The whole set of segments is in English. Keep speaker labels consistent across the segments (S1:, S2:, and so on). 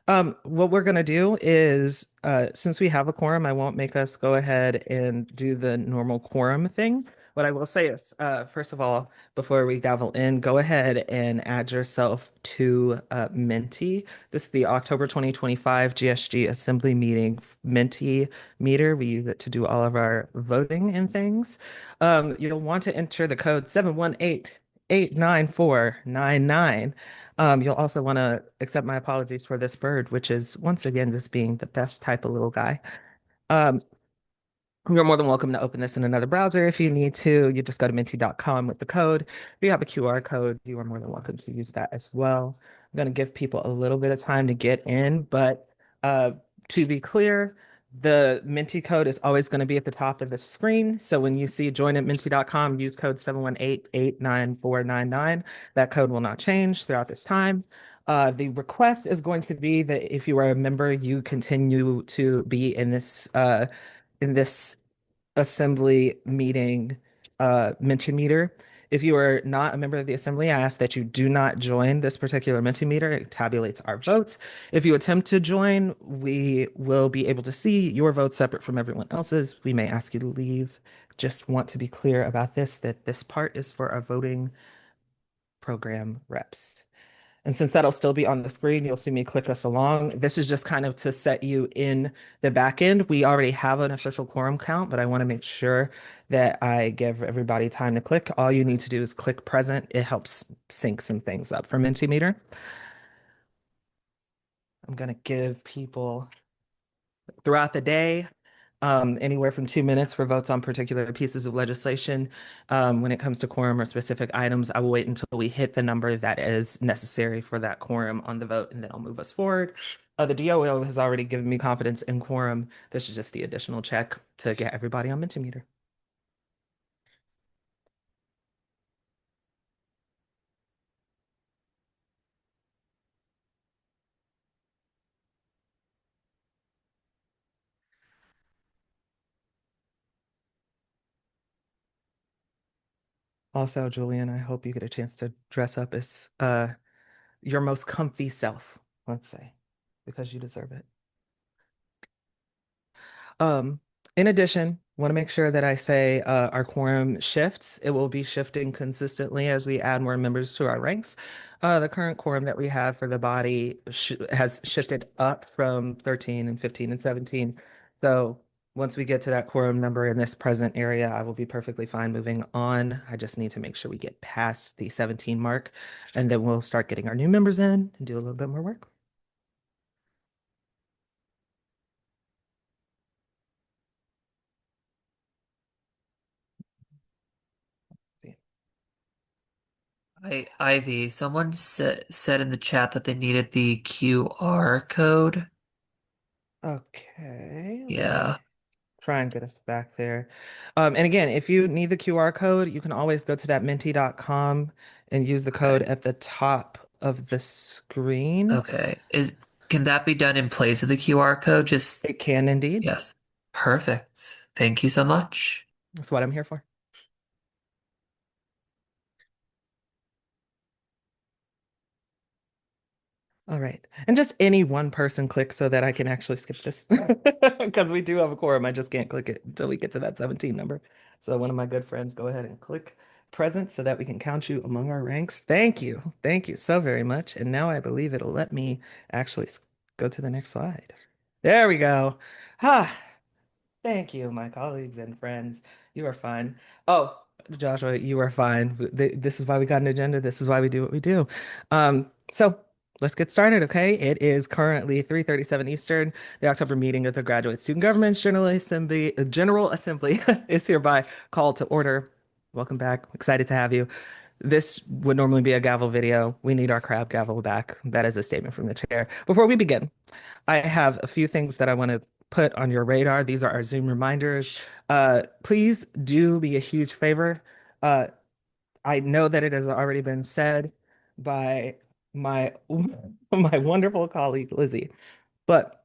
S1: What we're gonna do is, since we have a quorum, I won't make us go ahead and do the normal quorum thing. What I will say is, first of all, before we gavel in, go ahead and add yourself to Menti. This is the October 2025 GSG Assembly meeting Menti meter. We use it to do all of our voting and things. You'll want to enter the code 718-89499. You'll also want to accept my apologies for this bird, which is once again just being the best type of little guy. Um, you're more than welcome to open this in another browser if you need to. You just go to minty.com with the code. If you have a QR code, you are more than welcome to use that as well. I'm going to give people a little bit of time to get in, but uh, to be clear, the Minty code is always going to be at the top of the screen. So when you see join at minty.com, use code 718-89499. That code will not change throughout this time. The request is going to be that if you are a member, you continue to be in this assembly meeting Mentimeter. If you are not a member of the assembly, I ask that you do not join this particular Mentimeter. It tabulates our votes. If you attempt to join, we will be able to see your votes separate from everyone else's. We may ask you to leave. Just want to be clear about this, that this part is for our voting program reps. And since that'll still be on the screen, you'll see me click us along. This is just kind of to set you in the back end. We already have an official quorum count, but I want to make sure that I give everybody time to click. All you need to do is click present. It helps sync some things up for Mentimeter. I'm going to give people throughout the day, anywhere from 2 minutes for votes on particular pieces of legislation. When it comes to quorum or specific items, I will wait until we hit the number that is necessary for that quorum on the vote, and then I'll move us forward. The DOO has already given me confidence in quorum. This is just the additional check to get everybody on Mentimeter. Also, Julian, I hope you get a chance to dress up as your most comfy self, let's say, because you deserve it. Um, in addition, want to make sure that I say our quorum shifts. It will be shifting consistently as we add more members to our ranks. The current quorum that we have for the body sh has shifted up from 13 and 15 and 17. So once we get to that quorum number in this present area, I will be perfectly fine moving on. I just need to make sure we get past the 17 mark, and then we'll start getting our new members in and do a little bit more work.
S2: Ivy, someone said in the chat that they needed the QR code.
S1: Okay, let me
S2: Yeah.
S1: try and get us back there. And again, if you need the QR code, you can always go to that minty.com and use the code
S2: Okay.
S1: at the top of the screen.
S2: Okay. Can that be done in place of the QR code? Just
S1: It can indeed.
S2: yes. Perfect. Thank you so much.
S1: That's what I'm here for. All right. And just any one person click so that I can actually skip this. Because we do have a quorum. I just can't click it until we get to that 17 number. So one of my good friends, go ahead and click present so that we can count you among our ranks. Thank you. Thank you so very much. And now I believe it'll let me actually go to the next slide. There we go. Ah, thank you, my colleagues and friends. You are fine. Oh, Joshua, you are fine. This is why we got an agenda. This is why we do what we do. So let's get started, okay? It is currently 3:37 Eastern. The October meeting of the Graduate Student Government's General Assembly is hereby called to order. Welcome back. Excited to have you. This would normally be a gavel video. We need our crab gavel back. That is a statement from the chair. Before we begin, I have a few things that I want to put on your radar. These are our Zoom reminders. Please do me a huge favor. Uh, I know that it has already been said by my my wonderful colleague Lizzie, but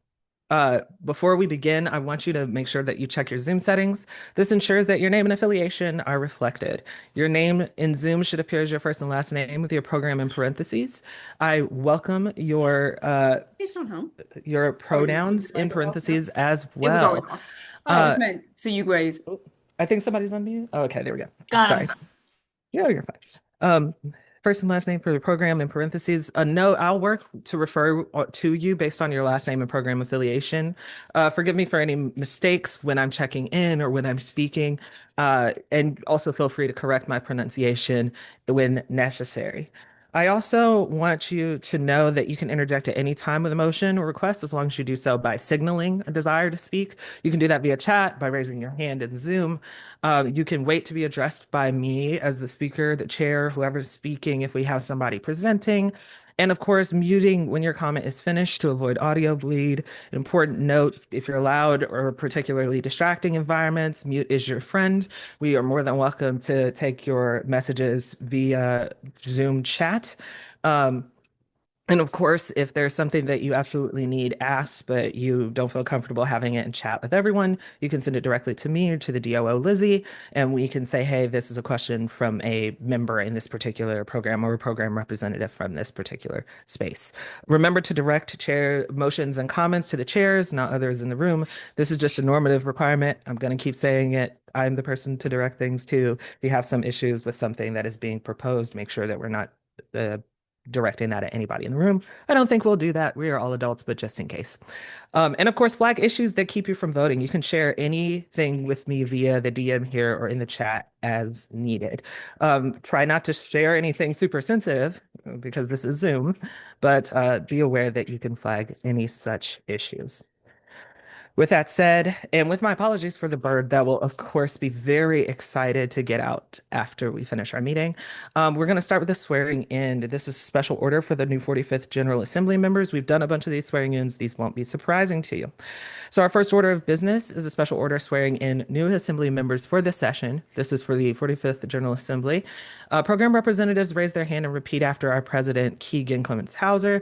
S1: Before we begin, I want you to make sure that you check your Zoom settings. This ensures that your name and affiliation are reflected. Your name in Zoom should appear as your first and last name with your program in parentheses. I welcome
S3: He's gone home.
S1: your
S3: Oh, you want
S1: pronouns
S3: your
S1: in
S3: mic off now?
S1: parentheses as
S3: It was always
S1: well.
S3: off. Oh, I just
S1: Uh,
S3: meant so you guys
S1: I think somebody's on mute. Oh, okay, there we go.
S3: got him.
S1: Sorry. Yeah, you're fine. Um, First and last name for the program in parentheses. No, I'll work to refer to you based on your last name and program affiliation. Forgive me for any mistakes when I'm checking in or when I'm speaking. And also feel free to correct my pronunciation when necessary. I also want you to know that you can interject at any time with a motion or request as long as you do so by signaling a desire to speak. You can do that via chat by raising your hand in Zoom. You can wait to be addressed by me as the speaker, the chair, whoever's speaking, if we have somebody presenting. And of course, muting when your comment is finished to avoid audio bleed. An important note, if you're loud or particularly distracting environments, mute is your friend. We are more than welcome to take your messages via Zoom chat. Um, and of course, if there's something that you absolutely need asked, but you don't feel comfortable having it in chat with everyone, you can send it directly to me or to the DOO Lizzie, and we can say, hey, this is a question from a member in this particular program or a program representative from this particular space. Remember to direct chair motions and comments to the chairs, not others in the room. This is just a normative requirement. I'm going to keep saying it. I'm the person to direct things to. If you have some issues with something that is being proposed, make sure that we're not uh, directing that at anybody in the room. I don't think we'll do that. We are all adults, but just in case. And of course, flag issues that keep you from voting. You can share anything with me via the DM here or in the chat as needed. Try not to share anything super sensitive because this is Zoom, but be aware that you can flag any such issues. With that said, and with my apologies for the bird that will, of course, be very excited to get out after we finish our meeting, we're going to start with the swearing in. This is a special order for the new 45th General Assembly members. We've done a bunch of these swearing ins. These won't be surprising to you. So our first order of business is a special order swearing in new Assembly members for this session. This is for the 45th General Assembly. Program representatives raise their hand and repeat after our president, Keegan Clements Hauser.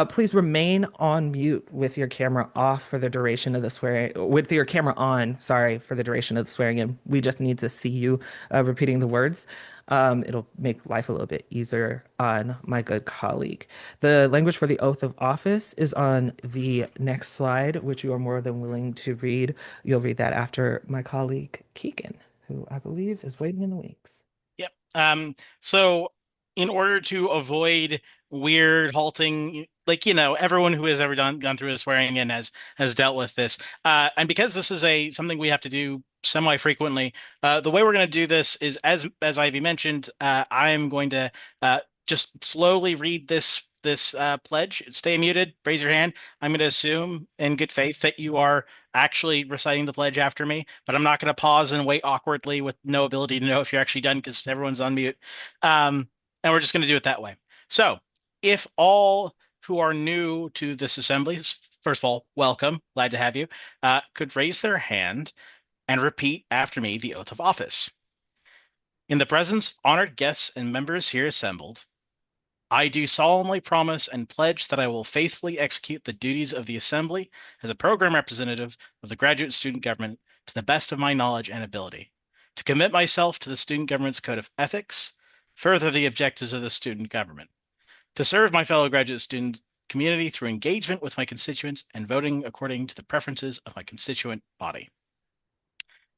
S1: Please remain on mute with your camera off for the duration of the swearing, with your camera on, sorry, for the duration of the swearing in. We just need to see you repeating the words. It'll make life a little bit easier on my good colleague. The language for the oath of office is on the next slide, which you are more than willing to read. You'll read that after my colleague Keegan, who I believe is waiting in the wings.
S4: Yep. So in order to avoid weird halting, like, everyone who has ever gone through a swearing in has dealt with this. And because this is something we have to do semi-frequently, the way we're going to do this is as Ivy mentioned, I'm going to just slowly read this pledge. Stay muted, raise your hand. I'm going to assume in good faith that you are actually reciting the pledge after me, but I'm not going to pause and wait awkwardly with no ability to know if you're actually done because everyone's on mute. And we're just going to do it that way. So if all who are new to this assembly, first of all, welcome, glad to have you, could raise their hand and repeat after me the oath of office. In the presence of honored guests and members here assembled, I do solemnly promise and pledge that I will faithfully execute the duties of the Assembly as a program representative of the graduate student government to the best of my knowledge and ability, to commit myself to the student government's code of ethics, further the objectives of the student government, to serve my fellow graduate student community through engagement with my constituents and voting according to the preferences of my constituent body.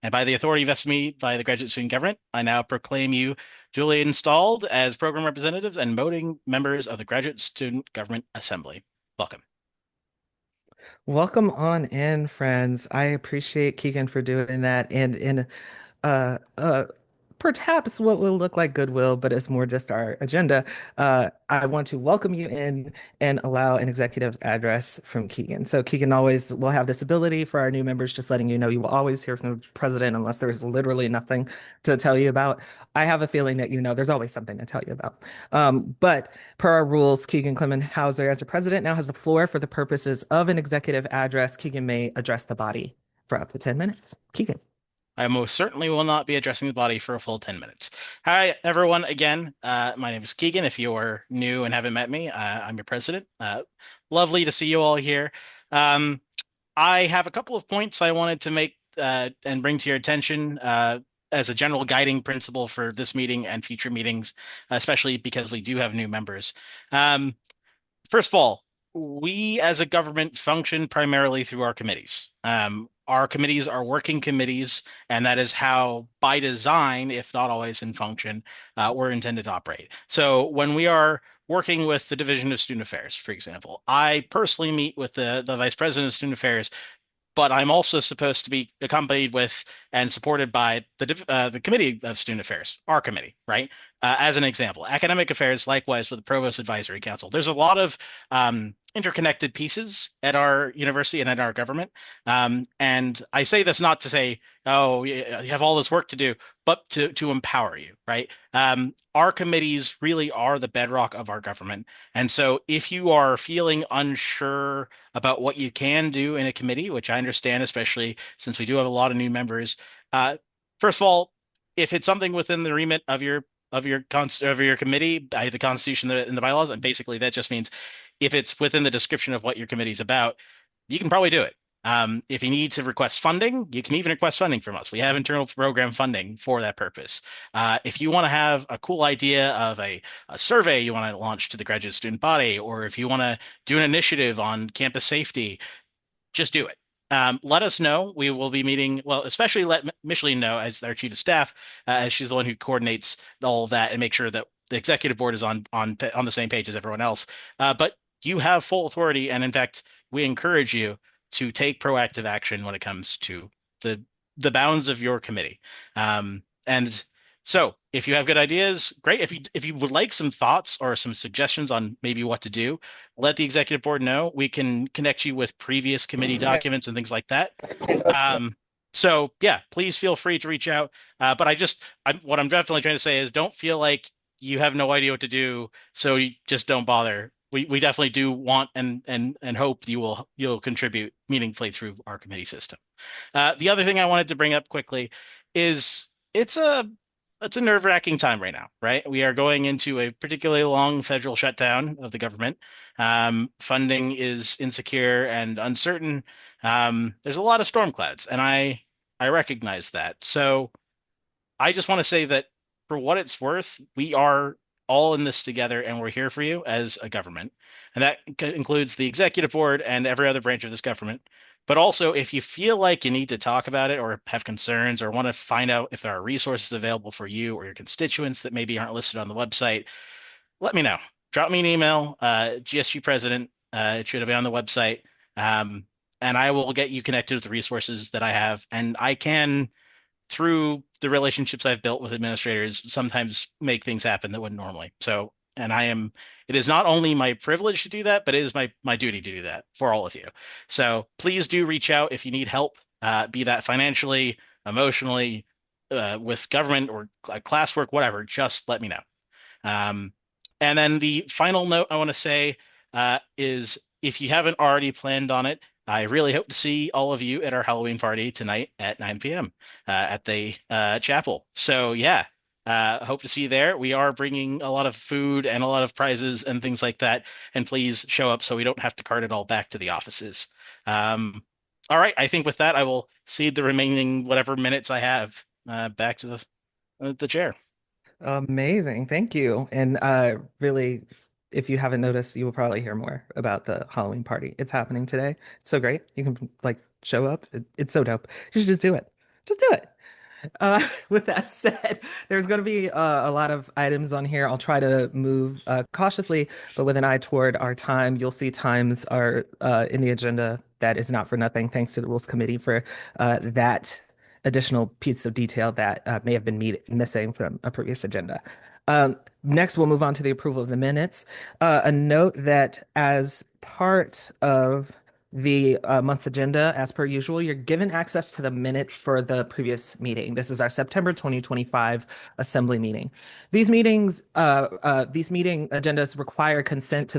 S4: And by the authority vested in me by the graduate student government, I now proclaim you duly installed as program representatives and voting members of the Graduate Student Government Assembly. Welcome.
S1: Welcome on in, friends. I appreciate Keegan for doing that. And in uh, uh, perhaps what will look like goodwill, but it's more just our agenda. I want to welcome you in and allow an executive address from Keegan. So Keegan always will have this ability for our new members, just letting you know you will always hear from the president unless there's literally nothing to tell you about. I have a feeling that there's always something to tell you about. But per our rules, Keegan Clement Hauser, as the president, now has the floor for the purposes of an executive address. Keegan may address the body for up to 10 minutes. Keegan.
S4: I most certainly will not be addressing the body for a full 10 minutes. Hi, everyone. Again, my name is Keegan. If you're new and haven't met me, I'm your president. Lovely to see you all here. I have a couple of points I wanted to make and bring to your attention as a general guiding principle for this meeting and future meetings, especially because we do have new members. Um, First of all, we as a government function primarily through our committees. Our committees are working committees, and that is how, by design, if not always in function, we're intended to operate. So when we are working with the Division of Student Affairs, for example, I personally meet with the Vice President of Student Affairs, but I'm also supposed to be accompanied with and supported by the Committee of Student Affairs, our committee, right? As an example, academic affairs, likewise with the Provost Advisory Council. There's a lot of interconnected pieces at our university and at our government. And I say this not to say, oh, you have all this work to do, but to empower you, right? Our committees really are the bedrock of our government. And so if you are feeling unsure about what you can do in a committee, which I understand, especially since we do have a lot of new members. First of all, if it's something within the remit of your committee, the Constitution and the bylaws, and basically that just means if it's within the description of what your committee is about, you can probably do it. If you need to request funding, you can even request funding from us. We have internal program funding for that purpose. If you want to have a cool idea of a survey you want to launch to the graduate student body, or if you want to do an initiative on campus safety, just do it. Let us know. We will be meeting, well, especially let Micheline know as our chief of staff, as she's the one who coordinates all of that and make sure that the executive board is on the same page as everyone else. But you have full authority, and in fact, we encourage you to take proactive action when it comes to the bounds of your committee. And so, if you have good ideas, great. If you would like some thoughts or some suggestions on maybe what to do, let the executive board know. We can connect you with previous committee documents and things like that. So yeah, please feel free to reach out. But what I'm definitely trying to say is don't feel like you have no idea what to do, so you just don't bother. We definitely do want and hope you'll contribute meaningfully through our committee system. The other thing I wanted to bring up quickly is it's a nerve-wracking time right now, right? We are going into a particularly long federal shutdown of the government. Funding is insecure and uncertain. There's a lot of storm clouds, and I recognize that. So I just want to say that for what it's worth, we are all in this together, and we're here for you as a government. And that includes the executive board and every other branch of this government. But also, if you feel like you need to talk about it or have concerns or want to find out if there are resources available for you or your constituents that maybe aren't listed on the website, let me know. Drop me an email, GSG President. It should be on the website. And I will get you connected with the resources that I have. And I can, through the relationships I've built with administrators, sometimes make things happen that wouldn't normally. So, it is not only my privilege to do that, but it is my duty to do that for all of you. So please do reach out if you need help, be that financially, emotionally, with government or classwork, whatever, just let me know. And then the final note I want to say is if you haven't already planned on it, I really hope to see all of you at our Halloween party tonight at 9 p.m. At the chapel. So yeah, hope to see you there. We are bringing a lot of food and a lot of prizes and things like that. And please show up so we don't have to cart it all back to the offices. All right, I think with that, I will cede the remaining whatever minutes I have back to the chair.
S1: Amazing. Thank you. And really, if you haven't noticed, you will probably hear more about the Halloween party. It's happening today. It's so great. You can like show up. It's so dope. You should just do it. Just do it. With that said, there's going to be a lot of items on here. I'll try to move cautiously, but with an eye toward our time. You'll see times are in the agenda. That is not for nothing. Thanks to the Rules Committee for that additional piece of detail that may have been missing from a previous agenda. Next, we'll move on to the approval of the minutes. A note that as part of the month's agenda, as per usual, you're given access to the minutes for the previous meeting. This is our September 2025 assembly meeting. These meeting agendas require consent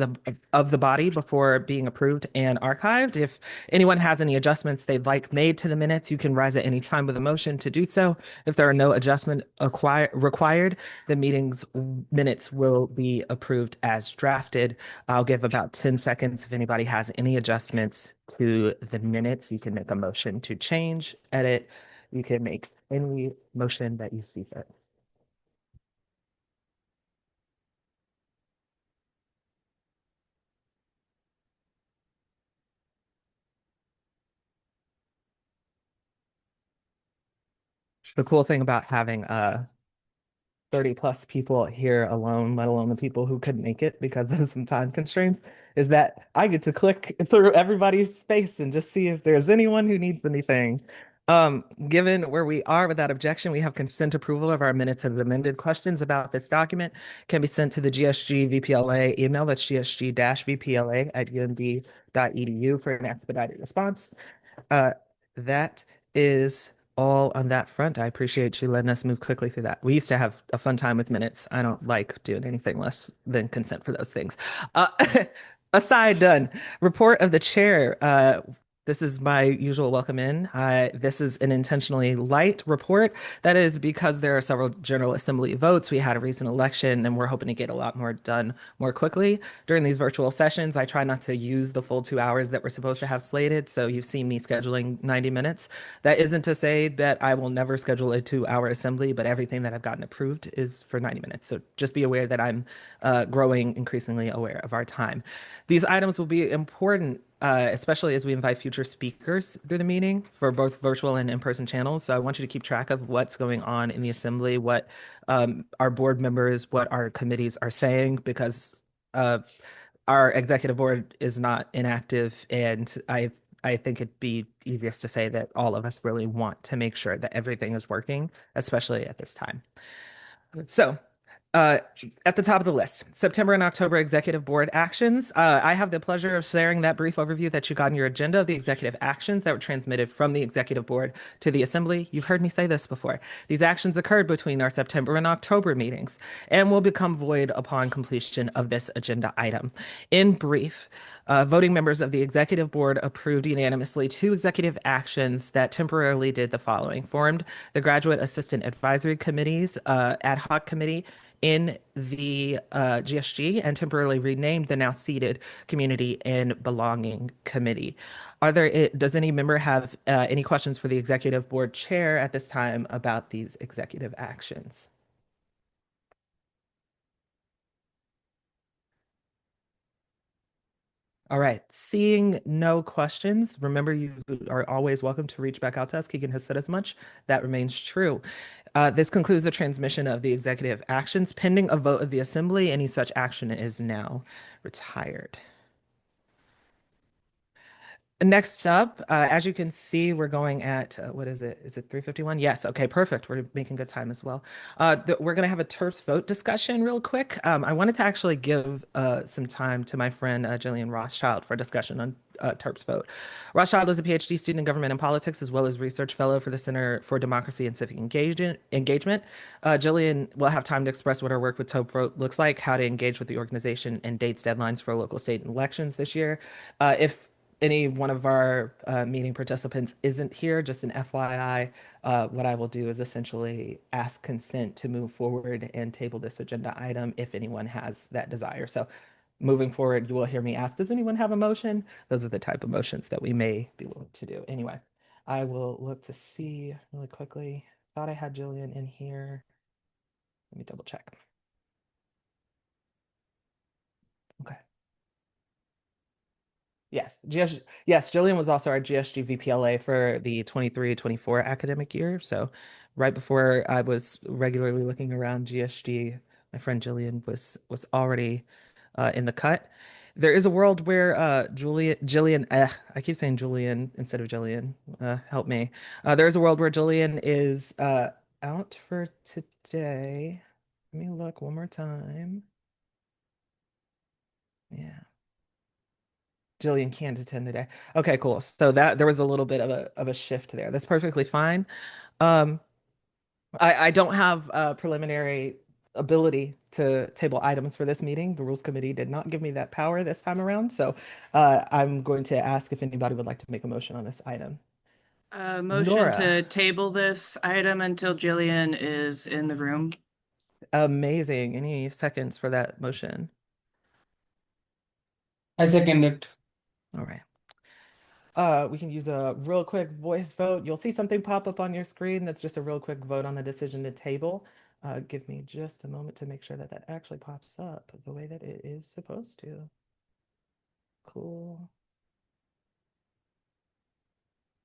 S1: of the body before being approved and archived. If anyone has any adjustments they'd like made to the minutes, you can rise at any time with a motion to do so. If there are no adjustment required, the meeting's minutes will be approved as drafted. I'll give about 10 seconds if anybody has any adjustments amendments to the minutes. You can make a motion to change, edit. You can make any motion that you see fit. The cool thing about having 30 plus people here alone, let alone the people who couldn't make it because of some time constraints, is that I get to click through everybody's space and just see if there's anyone who needs anything. Given where we are without objection, we have consent approval of our minutes of amended questions about this document can be sent to the GSG VPLA email. That's gsg-vpla@umd.edu for an expedited response. Uh, that is all on that front. I appreciate you letting us move quickly through that. We used to have a fun time with minutes. I don't like doing anything less than consent for those things. Uh, aside done. Report of the chair. This is my usual welcome in. This is an intentionally light report. That is because there are several General Assembly votes. We had a recent election, and we're hoping to get a lot more done more quickly during these virtual sessions. I try not to use the full 2 hours that we're supposed to have slated, so you've seen me scheduling 90 minutes. That isn't to say that I will never schedule a 2 hour assembly, but everything that I've gotten approved is for 90 minutes. So just be aware that I'm growing increasingly aware of our time. These items will be important, especially as we invite future speakers through the meeting for both virtual and in-person channels. So I want you to keep track of what's going on in the assembly, what our board members, what our committees are saying, because our executive board is not inactive, and I think it'd be easiest to say that all of us really want to make sure that everything is working, especially at this time. So, uh, at the top of the list, September and October executive board actions. I have the pleasure of sharing that brief overview that you got in your agenda of the executive actions that were transmitted from the executive board to the assembly. You've heard me say this before. These actions occurred between our September and October meetings and will become void upon completion of this agenda item. In brief, voting members of the executive board approved unanimously 2 executive actions that temporarily did the following: formed the graduate assistant advisory committees ad hoc committee in the GSG and temporarily renamed the now seated Community and Belonging Committee. Does any member have any questions for the executive board chair at this time about these executive actions? All right, seeing no questions, remember you are always welcome to reach back out to us. Keegan has said as much. That remains true. This concludes the transmission of the executive actions. Pending a vote of the assembly, any such action is now retired. Next up, as you can see, we're going at, what is it? Is it 3:51? Yes. Okay, perfect. We're making good time as well. We're going to have a TERPS vote discussion real quick. I wanted to actually give some time to my friend Jillian Rothschild for a discussion on TERPS vote. Rothschild is a PhD student in government and politics, as well as research fellow for the Center for Democracy and Civic Engagement. Jillian will have time to express what her work with TERPS vote looks like, how to engage with the organization, and dates, deadlines for local, state elections this year. If any one of our meeting participants isn't here, just an FYI, what I will do is essentially ask consent to move forward and table this agenda item if anyone has that desire. So moving forward, you will hear me ask, does anyone have a motion? Those are the type of motions that we may be willing to do. Anyway, I will look to see really quickly. Thought I had Jillian in here. Let me double check. Okay. Yes, yes, Jillian was also our GSG VPLA for the 23-24 academic year. So right before I was regularly looking around GSG, my friend Jillian was already in the cut. There is a world where Jillian, I keep saying Julian instead of Jillian. Help me. There is a world where Jillian is out for today. Let me look one more time. Yeah. Jillian can't attend today. Okay, cool. So that there was a little bit of a shift there. That's perfectly fine. Um, I don't have preliminary ability to table items for this meeting. The Rules Committee did not give me that power this time around. So I'm going to ask if anybody would like to make a motion on this item.
S3: Motion
S1: Nora,
S3: to table this item until Jillian is in the room.
S1: amazing. Any seconds for that motion?
S5: I second it.
S1: All right. We can use a real quick voice vote. You'll see something pop up on your screen that's just a real quick vote on the decision to table. Give me just a moment to make sure that that actually pops up the way that it is supposed to. Cool.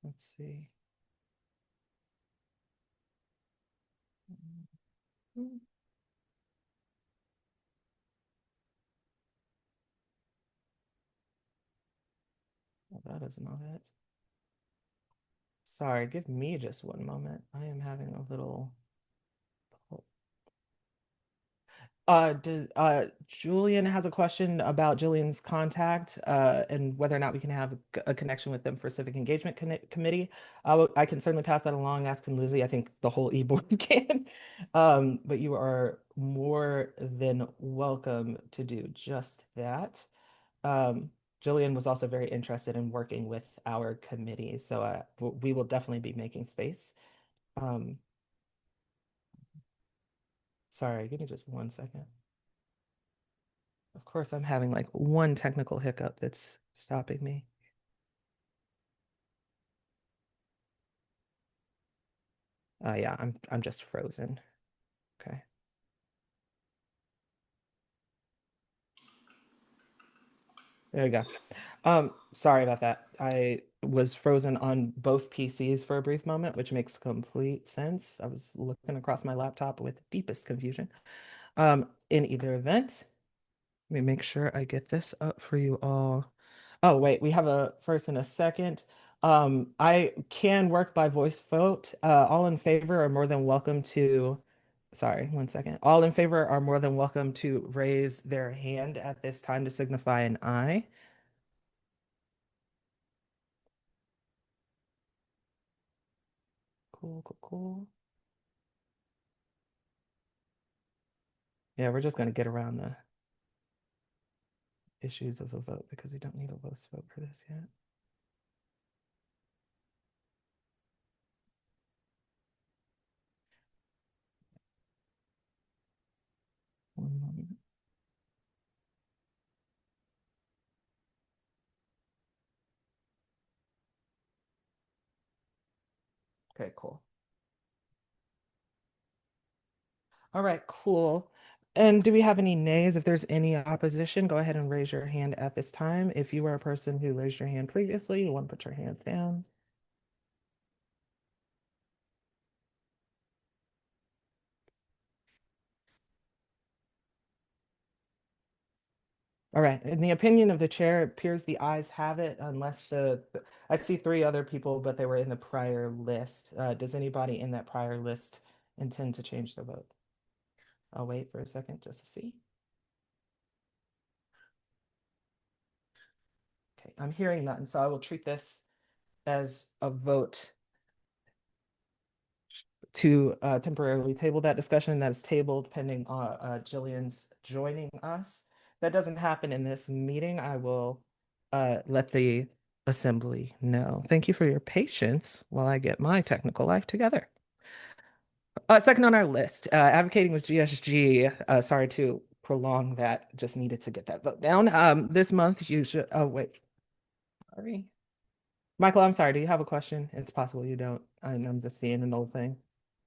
S1: Let's see. Mm, oh, that is not it. Sorry, give me just one moment. I am having a little. Does Julian has a question about Julian's contact and whether or not we can have a connection with them for civic engagement committee. I can certainly pass that along, asking Lizzie. I think the whole e-board can. But you are more than welcome to do just that. Um, Jillian was also very interested in working with our committee, so we will definitely be making space. Um, Sorry, give me just one second. Of course, I'm having like one technical hiccup that's stopping me. Yeah, I'm just frozen. Okay. There we go. Sorry about that. I was frozen on both PCs for a brief moment, which makes complete sense. I was looking across my laptop with deepest confusion. In either event, let me make sure I get this up for you all. Oh, wait, we have a first and a second. I can work by voice vote. All in favor are more than welcome to, sorry, one second. All in favor are more than welcome to raise their hand at this time to signify an aye. Cool, cool, cool. Yeah, we're just gonna get around the issues of a vote because we don't need a voice vote for this yet. One moment. Okay, cool. All right, cool. And do we have any nays? If there's any opposition, go ahead and raise your hand at this time. If you were a person who raised your hand previously, you want to put your hand down. All right. In the opinion of the chair, it appears the ayes have it unless I see three other people, but they were in the prior list. Does anybody in that prior list intend to change their vote? I'll wait for a second just to see. Okay, I'm hearing none, so I will treat this as a vote to temporarily table that discussion. That is tabled pending Jillian's joining us. That doesn't happen in this meeting. I will let the assembly know. Thank you for your patience while I get my technical life together. Second on our list, advocating with GSG. Sorry to prolong that, just needed to get that vote down. This month you should, oh wait, sorry. Michael, I'm sorry, do you have a question? It's possible you don't. I'm just seeing an old thing.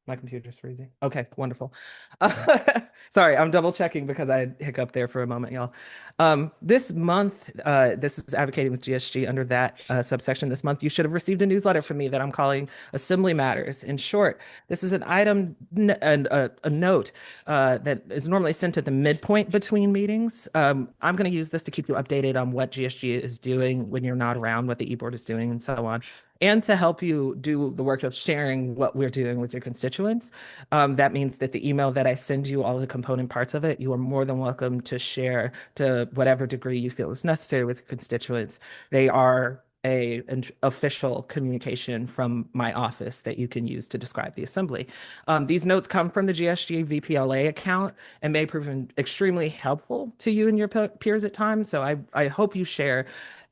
S1: My computer's freezing. Okay, wonderful. Sorry, I'm double checking because I hiccuped there for a moment, y'all. This month, this is advocating with GSG under that subsection. This month, you should have received a newsletter from me that I'm calling Assembly Matters. In short, this is an item and a note that is normally sent at the midpoint between meetings. I'm going to use this to keep you updated on what GSG is doing when you're not around, what the e-board is doing, and so on, and to help you do the work of sharing what we're doing with your constituents. That means that the email that I send you, all the component parts of it, you are more than welcome to share to whatever degree you feel is necessary with your constituents. They are an official communication from my office that you can use to describe the assembly. These notes come from the GSG VPLA account and may prove extremely helpful to you and your peers at times. So I hope you share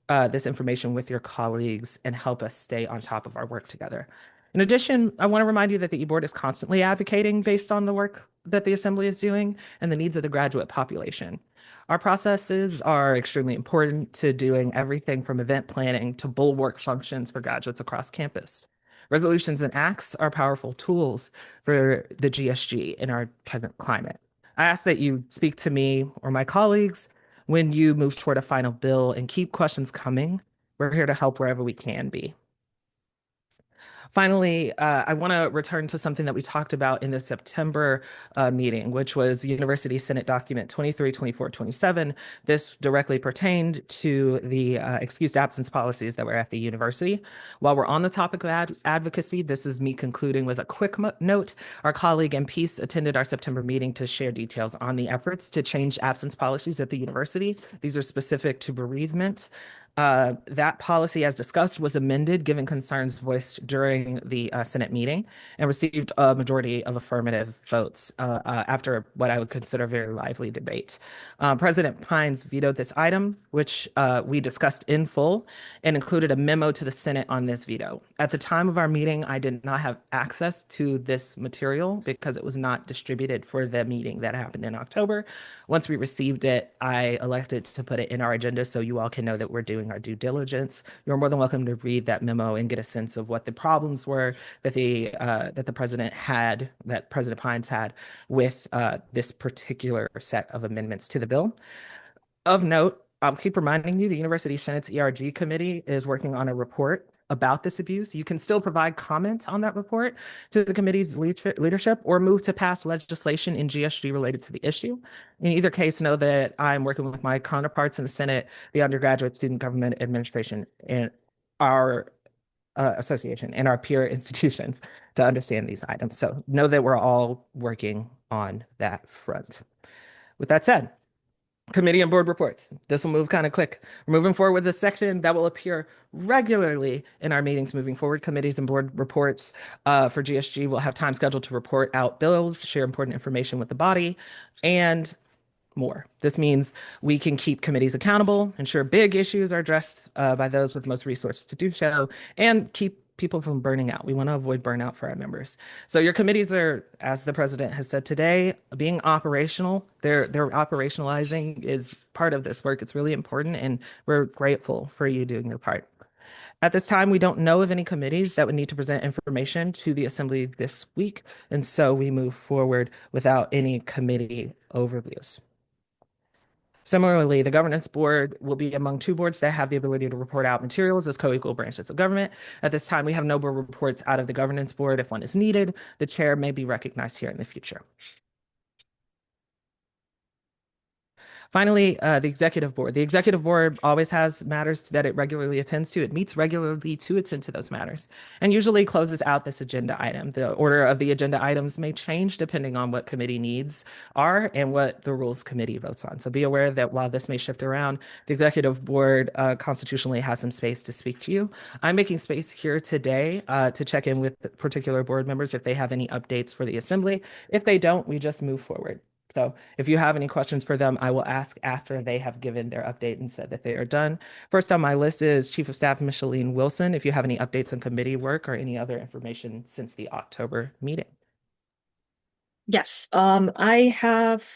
S1: this information with your colleagues and help us stay on top of our work together. In addition, I want to remind you that the e-board is constantly advocating based on the work that the Assembly is doing and the needs of the graduate population. Our processes are extremely important to doing everything from event planning to bulwark functions for graduates across campus. Resolutions and acts are powerful tools for the GSG in our present climate. I ask that you speak to me or my colleagues when you move toward a final bill and keep questions coming. We're here to help wherever we can be. Finally, I want to return to something that we talked about in the September meeting, which was University Senate Document 23, 24, 27. This directly pertained to the excused absence policies that were at the university. While we're on the topic of advocacy, this is me concluding with a quick note. Our colleague and Peace attended our September meeting to share details on the efforts to change absence policies at the university. These are specific to bereavement. That policy, as discussed, was amended given concerns voiced during the Senate meeting and received a majority of affirmative votes after what I would consider a very lively debate. President Pines vetoed this item, which we discussed in full, and included a memo to the Senate on this veto. At the time of our meeting, I did not have access to this material because it was not distributed for the meeting that happened in October. Once we received it, I elected to put it in our agenda so you all can know that we're doing our due diligence. You're more than welcome to read that memo and get a sense of what the problems were that the president had, that President Pines had with this particular set of amendments to the bill. Of note, I'll keep reminding you, the University Senate's ERG committee is working on a report about this abuse. You can still provide comment on that report to the committee's leadership or move to pass legislation in GSG related to the issue. In either case, know that I'm working with my counterparts in the Senate, the Undergraduate Student Government Administration, and our association and our peer institutions to understand these items. So know that we're all working on that front. With that said, committee and board reports. This will move kind of quick. We're moving forward with this section that will appear regularly in our meetings moving forward. Committees and board reports for GSG will have time scheduled to report out bills, share important information with the body, and more. This means we can keep committees accountable, ensure big issues are addressed by those with most resources to do so, and keep people from burning out. We want to avoid burnout for our members. So your committees are, as the president has said today, being operational. They're operationalizing is part of this work. It's really important, and we're grateful for you doing your part. At this time, we don't know of any committees that would need to present information to the Assembly this week, and so we move forward without any committee overviews. Similarly, the governance board will be among two boards that have the ability to report out materials as co-equal branches of government. At this time, we have no board reports out of the governance board. If one is needed, the chair may be recognized here in the future. Finally, the executive board. The executive board always has matters that it regularly attends to. It meets regularly to attend to those matters and usually closes out this agenda item. The order of the agenda items may change depending on what committee needs are and what the rules committee votes on. So be aware that while this may shift around, the executive board constitutionally has some space to speak to you. I'm making space here today to check in with particular board members if they have any updates for the assembly. If they don't, we just move forward. So if you have any questions for them, I will ask after they have given their update and said that they are done. First on my list is Chief of Staff Micheline Wilson, if you have any updates on committee work or any other information since the October meeting.
S5: Yes, I have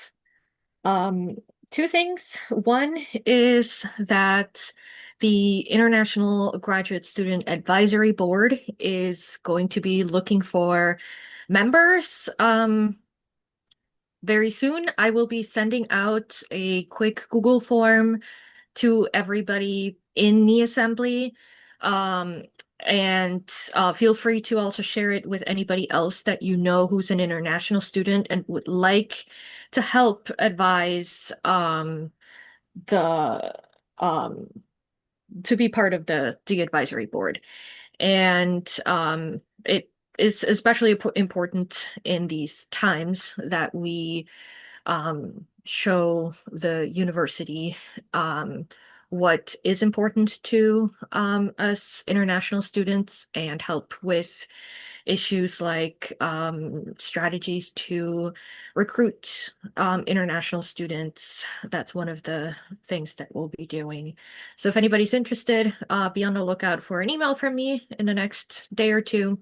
S5: two things. One is that the International Graduate Student Advisory Board is going to be looking for members. Very soon, I will be sending out a quick Google form to everybody in the assembly. And feel free to also share it with anybody else that you know who's an international student and would like to help advise the to be part of the advisory board. And it is especially important in these times that we show the university what is important to us international students and help with issues like strategies to recruit international students. That's one of the things that we'll be doing. So if anybody's interested, be on the lookout for an email from me in the next day or two.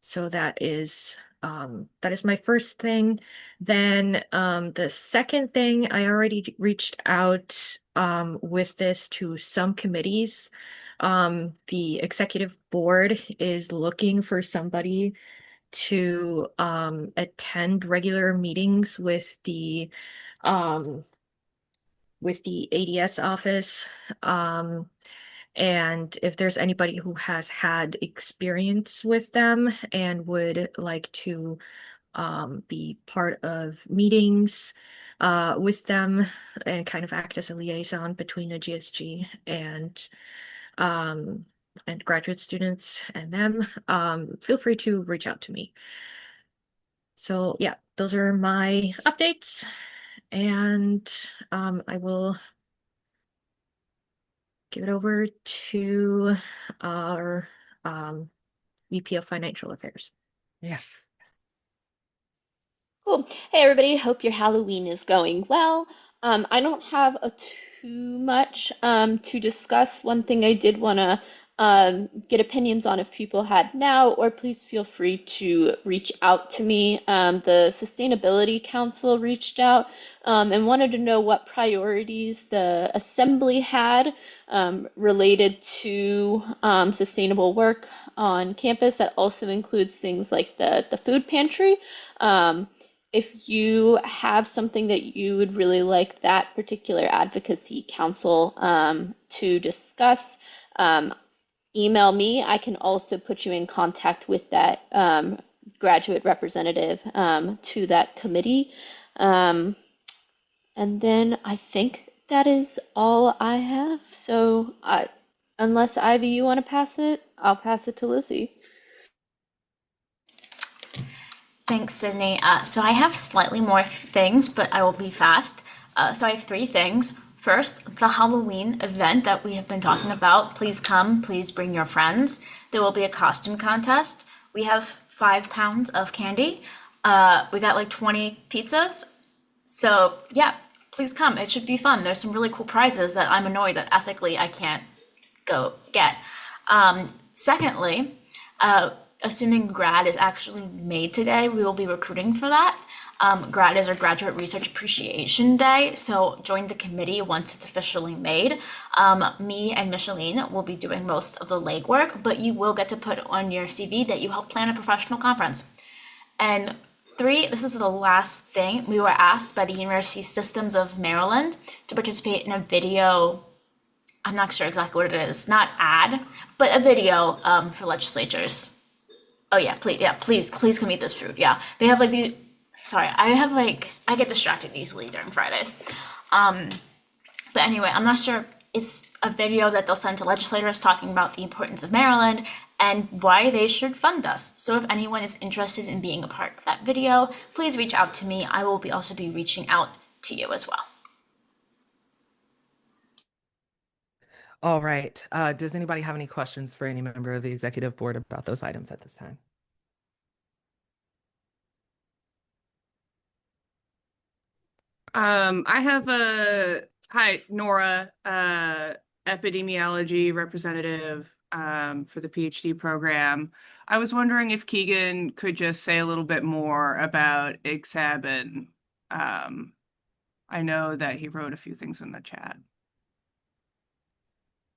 S5: So that is That is my first thing. Then the second thing, I already reached out with this to some committees. The executive board is looking for somebody to attend regular meetings um, with the ADS office. And if there's anybody who has had experience with them and would like to be part of meetings with them and kind of act as a liaison between the GSG um, and graduate students and them, feel free to reach out to me. So yeah, those are my updates, and I will give it over to our VP of Financial Affairs.
S1: Yeah.
S6: Cool. Hey everybody, hope your Halloween is going well. I don't have too much to discuss. One thing I did want to get opinions on if people had now, or please feel free to reach out to me. The Sustainability Council reached out and wanted to know what priorities the Assembly had related to sustainable work on campus. That also includes things like the food pantry. If you have something that you would really like that particular advocacy council to discuss, email me. I can also put you in contact with that graduate representative to that committee. And then I think that is all I have. So unless Ivy, you want to pass it, I'll pass it to Lizzie.
S7: Thanks, Sydney. So I have slightly more things, but I will be fast. So I have three things. First, the Halloween event that we have been talking about. Please come, please bring your friends. There will be a costume contest. We have 5 pounds of candy. We got like 20 pizzas. So yeah, please come. It should be fun. There's some really cool prizes that I'm annoyed that ethically I can't go get. Secondly, assuming grad is actually made today, we will be recruiting for that. Grad is our Graduate Research Appreciation Day, so join the committee once it's officially made. Me and Micheline will be doing most of the legwork, but you will get to put on your CV that you helped plan a professional conference. And 3, this is the last thing, we were asked by the University Systems of Maryland to participate in a video. I'm not sure exactly what it is, not ad, but a video for legislatures. Oh yeah, please come eat this food. Yeah, they have like these. Sorry, I get distracted easily during Fridays. But anyway, I'm not sure. It's a video that they'll send to legislators talking about the importance of Maryland and why they should fund us. So if anyone is interested in being a part of that video, please reach out to me. I will also be reaching out to you as well.
S1: All right. Does anybody have any questions for any member of the executive board about those items at this time?
S3: I have hi, Nora, epidemiology representative for the PhD program. I was wondering if Keegan could just say a little bit more about Examine. I know that he wrote a few things in the chat.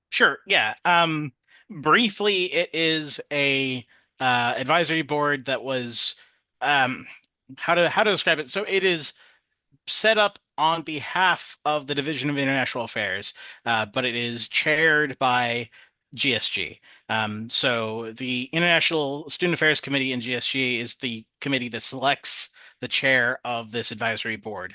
S4: Sure, yeah. Briefly, it is a advisory board that was how to describe it. So it is set up on behalf of the Division of International Affairs, but it is chaired by GSG. So the International Student Affairs Committee in GSG is the committee that selects the chair of this advisory board.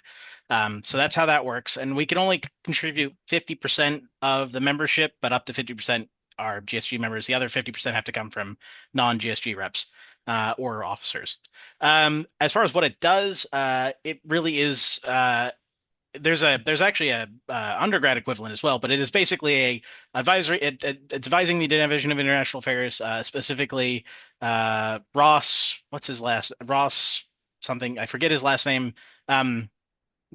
S4: So that's how that works. And we can only contribute 50% of the membership, but up to 50% are GSG members. The other 50% have to come from non-GSG reps or officers. As far as what it does, it really is there's actually a undergrad equivalent as well, but it is basically a advisory. It's advising the Division of International Affairs, specifically Ross. What's his last? Ross something. I forget his last name.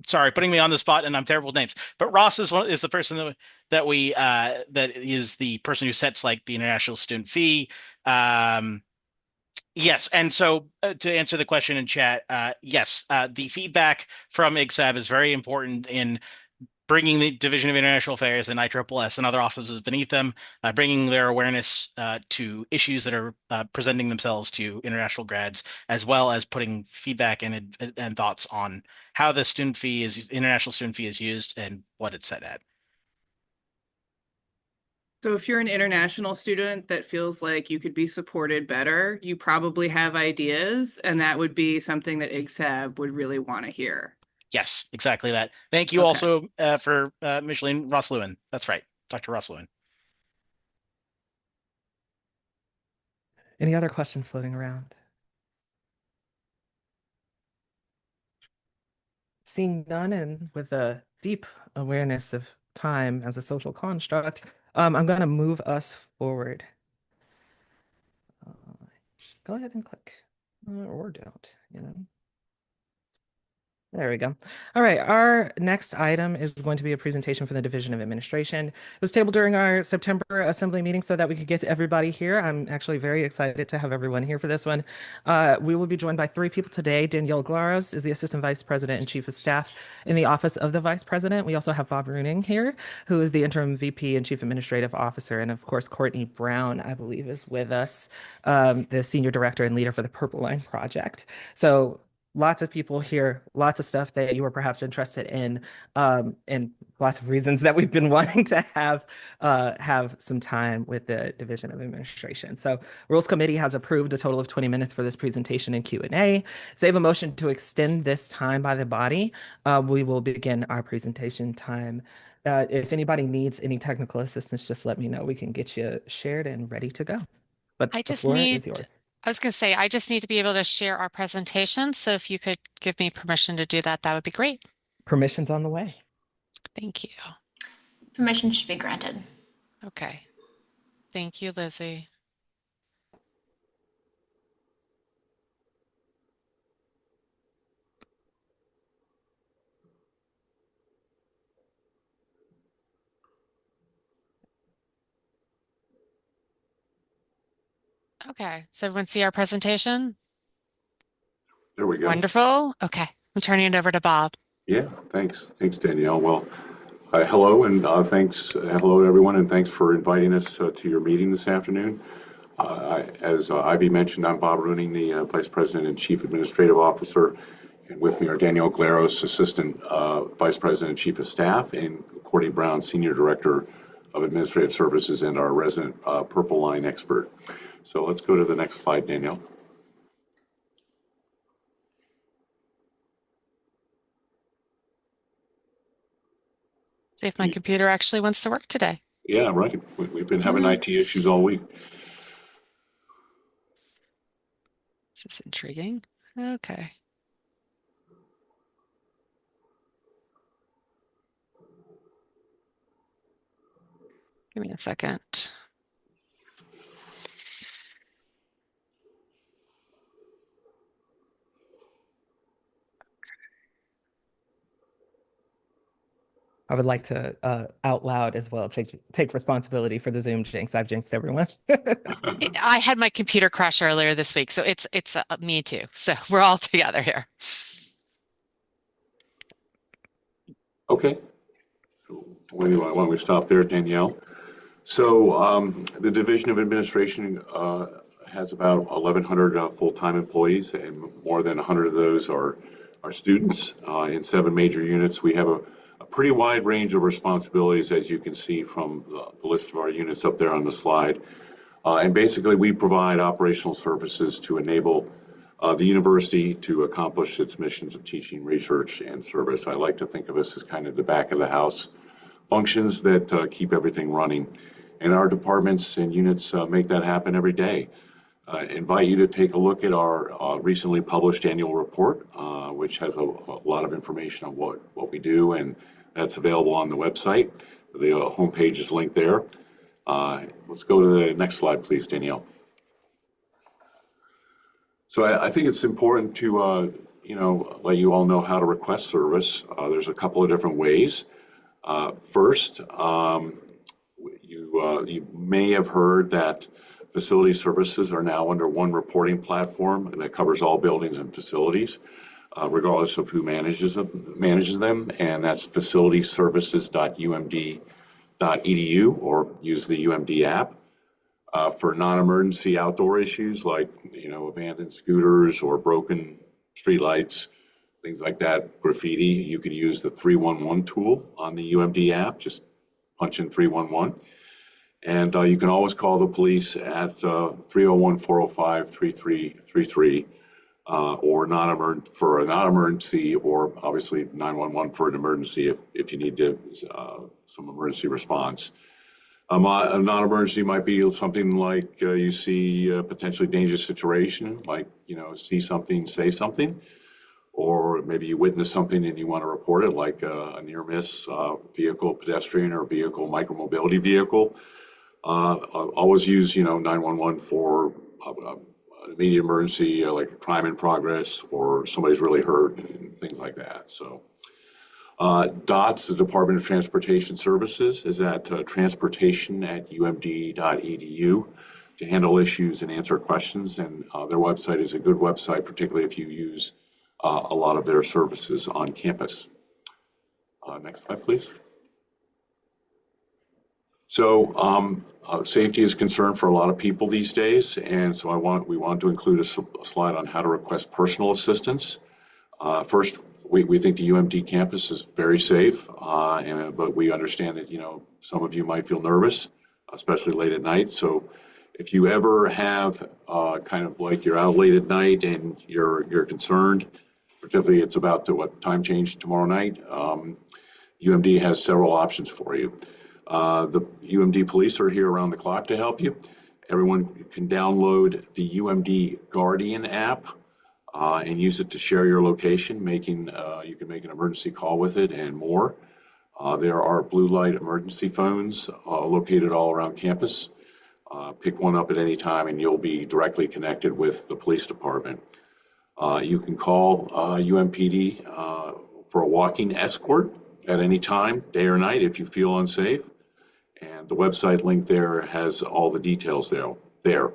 S4: Sorry, putting me on the spot, and I'm terrible with names. But Ross is the person that is the person who sets like the international student fee. Yes, and so to answer the question in chat, yes, the feedback from IGSAB is very important in bringing the Division of International Affairs and ISSS and other offices beneath them, bringing their awareness to issues that are presenting themselves to international grads, as well as putting feedback and thoughts on how the international student fee is used and what it's set at.
S3: So if you're an international student that feels like you could be supported better, you probably have ideas, and that would be something that IGSAB would really want to hear.
S4: Yes, exactly that. Thank you
S3: Okay.
S4: also for Micheline Ross-Lewin. That's right, Dr. Ross-Lewin.
S1: Any other questions floating around? Seeing none, and with a deep awareness of time as a social construct, I'm going to move us forward. Go ahead and click, or don't, you know. There we go. All right, our next item is going to be a presentation from the Division of Administration. It was tabled during our September Assembly meeting so that we could get everybody here. I'm actually very excited to have everyone here for this one. We will be joined by three people today. Danielle Glaros is the Assistant Vice President and Chief of Staff in the Office of the Vice President. We also have Bob Runing here, who is the Interim VP and Chief Administrative Officer. And of course, Courtney Brown, I believe, is with us, the Senior Director and Leader for the Purple Line Project. So lots of people here, lots of stuff that you were perhaps interested in, and lots of reasons that we've been wanting to have some time with the Division of Administration. So Rules Committee has approved a total of 20 minutes for this presentation and Q&A. Save a motion to extend this time by the body. We will begin our presentation time. If anybody needs any technical assistance, just let me know. We can get you shared and ready to go. But
S8: I
S1: the
S8: just
S1: floor
S8: need,
S1: is yours.
S8: I was going to say, I just need to be able to share our presentation. So if you could give me permission to do that, that would be great.
S1: Permission's on the way.
S8: Thank you.
S7: Permission should be granted.
S8: Okay. Thank you, Lizzie. Okay, so everyone see our presentation?
S9: There we go.
S8: Wonderful. Okay, I'm turning it over to Bob.
S9: Yeah, thanks. Thanks, Danielle. Well, hello and thanks. Hello to everyone, and thanks for inviting us to your meeting this afternoon. As Ivy mentioned, I'm Bob Runing, the Vice President and Chief Administrative Officer, and with me are Danielle Glaros, Assistant Vice President and Chief of Staff, and Courtney Brown, Senior Director of Administrative Services and our resident Purple Line expert. So let's go to the next slide, Danielle.
S8: See if my computer actually wants to work today.
S9: Yeah, right. We've been having IT issues all week.
S8: This is intriguing. Okay. Give me a second.
S1: I would like to out loud as well take responsibility for the Zoom jinx. I've jinxed everyone.
S8: I had my computer crash earlier this week, so it's me too. So we're all together here.
S9: Okay. Why don't we stop there, Danielle? So the Division of Administration has about 1,100 full-time employees, and more than 100 of those are students in 7 major units. We have a pretty wide range of responsibilities, as you can see from the list of our units up there on the slide. And basically, we provide operational services to enable the university to accomplish its missions of teaching, research, and service. I like to think of us as kind of the back of the house functions that keep everything running. And our departments and units make that happen every day. I invite you to take a look at our recently published annual report, which has a lot of information on what we do, and that's available on the website. The homepage is linked there. Let's go to the next slide, please, Danielle. So I think it's important to let you all know how to request service. There's a couple of different ways. First, you may have heard that facility services are now under one reporting platform, and that covers all buildings and facilities, regardless of who manages them, and that's facilityservices.umd.edu, or use the UMD app. For non-emergency outdoor issues like abandoned scooters or broken streetlights, things like that, graffiti, you can use the 311 tool on the UMD app. Just punch in 311. And you can always call the police at 301-405-3333 or for a non-emergency, or obviously 911 for an emergency if you need some emergency response. A non-emergency might be something like you see a potentially dangerous situation, like see something, say something, or maybe you witness something and you want to report it, like a near-miss vehicle, pedestrian, or vehicle, micromobility vehicle. Always use 911 for an immediate emergency, like a crime in progress or somebody's really hurt and things like that. So DOTS, the Department of Transportation Services, is at transportation@umd.edu to handle issues and answer questions, and their website is a good website, particularly if you use a lot of their services on campus. Next slide, please. So safety is a concern for a lot of people these days, and so we want to include a slide on how to request personal assistance. First, we think the UMD campus is very safe, but we understand that some of you might feel nervous, especially late at night. So if you ever have kind of like you're out late at night and you're concerned, particularly it's about what time change tomorrow night, UMD has several options for you. The UMD police are here around the clock to help you. Everyone can download the UMD Guardian app and use it to share your location, you can make an emergency call with it and more. There are blue light emergency phones located all around campus. Pick one up at any time and you'll be directly connected with the police department. You can call UMPD for a walking escort at any time, day or night, if you feel unsafe. And the website link there has all the details there.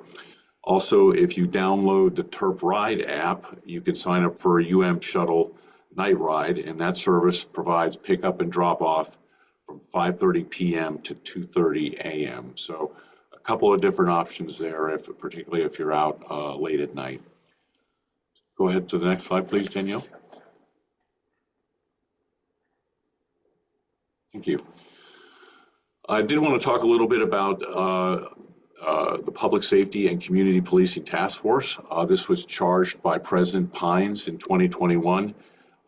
S9: Also, if you download the Terp Ride app, you can sign up for a UM Shuttle night ride, and that service provides pickup and drop off from 5:30 p.m. to 2:30 a.m. So a couple of different options there, particularly if you're out late at night. Go ahead to the next slide, please, Danielle. Thank you. I did want to talk a little bit about the Public Safety and Community Policing Task Force. This was charged by President Pines in 2021,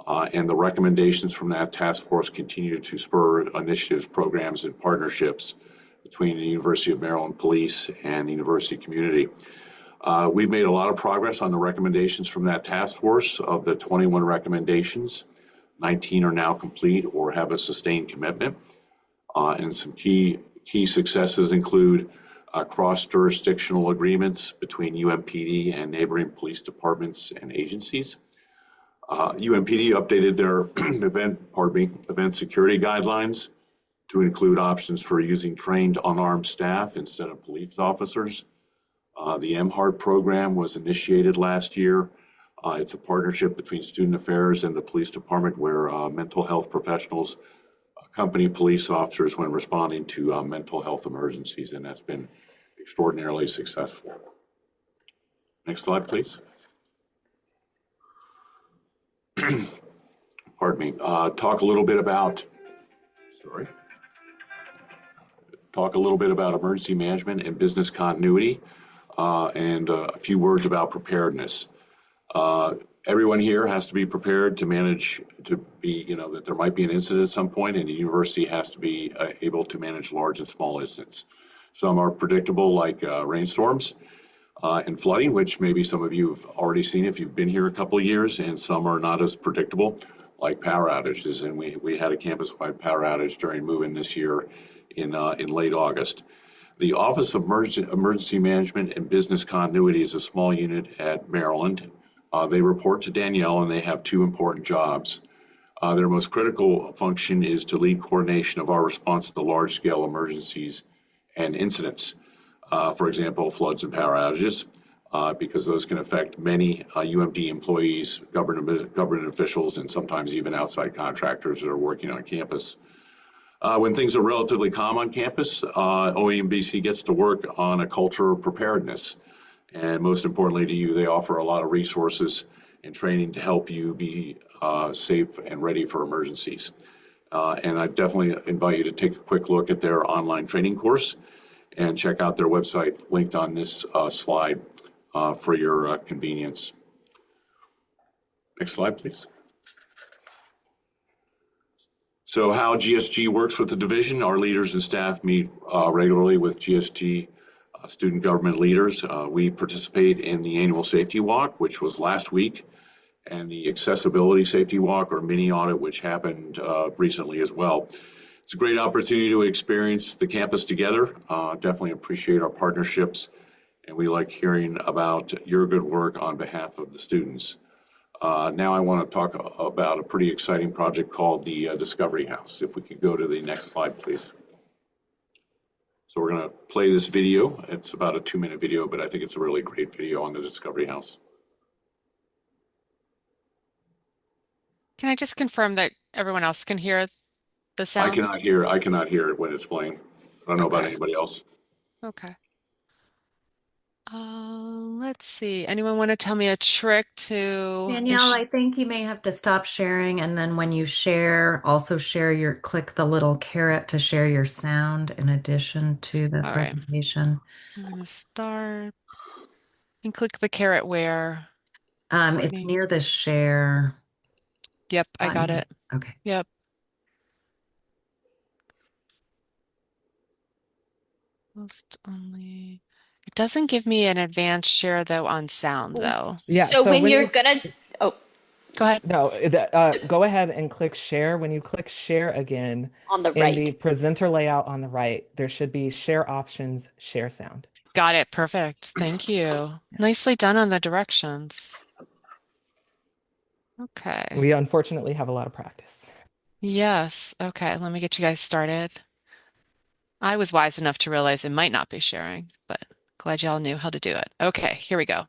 S9: and the recommendations from that task force continue to spur initiatives, programs, and partnerships between the University of Maryland Police and the university community. We've made a lot of progress on the recommendations from that task force. Of the 21 recommendations, 19 are now complete or have a sustained commitment. And some key successes include cross-jurisdictional agreements between UMPD and neighboring police departments and agencies. UMPD updated their event security guidelines to include options for using trained unarmed staff instead of police officers. The MHART program was initiated last year. It's a partnership between Student Affairs and the police department where mental health professionals accompany police officers when responding to mental health emergencies, and that's been extraordinarily successful. Next slide, please. Pardon me. Talk a little bit about emergency management and business continuity, and a few words about preparedness. Everyone here has to be prepared to manage, that there might be an incident at some point, and the university has to be able to manage large and small incidents. Some are predictable, like rainstorms and flooding, which maybe some of you have already seen if you've been here a couple of years, and some are not as predictable, like power outages. And we had a campus-wide power outage during move-in this year in late August. The Office of Emergency Management and Business Continuity is a small unit at Maryland. They report to Danielle, and they have two important jobs. Their most critical function is to lead coordination of our response to large-scale emergencies and incidents. for example, floods and power outages, because those can affect many UMD employees, government officials, and sometimes even outside contractors that are working on campus. When things are relatively calm on campus, OEMBC gets to work on a culture of preparedness. And most importantly to you, they offer a lot of resources and training to help you be safe and ready for emergencies. And I definitely invite you to take a quick look at their online training course and check out their website linked on this slide for your convenience. Next slide, please. So how GSG works with the division, our leaders and staff meet regularly with GSG student government leaders. We participate in the annual safety walk, which was last week, and the accessibility safety walk or mini audit, which happened recently as well. It's a great opportunity to experience the campus together. Definitely appreciate our partnerships, and we like hearing about your good work on behalf of the students. Now I want to talk about a pretty exciting project called the Discovery House. If we could go to the next slide, please. So we're going to play this video. It's about a 2-minute video, but I think it's a really great video on the Discovery House.
S8: Can I just confirm that everyone else can hear the
S9: I
S8: sound?
S9: cannot hear it when it's playing. I don't know about anybody else.
S8: Okay. Let's see. Anyone want to tell me a trick to
S10: Danielle, I think you may have to stop sharing, and then when you share, also click the little caret to share your sound in addition to the
S8: All right.
S10: presentation.
S8: I'm going to start and click the caret where?
S10: It's
S8: Courtney?
S10: near the share
S8: Yep, I got
S10: button.
S8: it.
S10: Okay.
S8: Yep. Post only. It doesn't give me an advanced share though on sound though.
S1: Yeah,
S6: So
S1: so
S6: when
S1: when
S6: you're
S1: you
S6: gonna, oh,
S8: Go ahead.
S1: no, go ahead and click share. When you click share again
S6: on the
S1: in the
S6: right.
S1: presenter layout on the right, there should be share options, share sound.
S8: Got it. Perfect. Thank you. Nicely done on the directions. Okay.
S1: We unfortunately have a lot of practice.
S8: Yes. Okay. Let me get you guys started. I was wise enough to realize it might not be sharing, but glad y'all knew how to do it. Okay, here we go.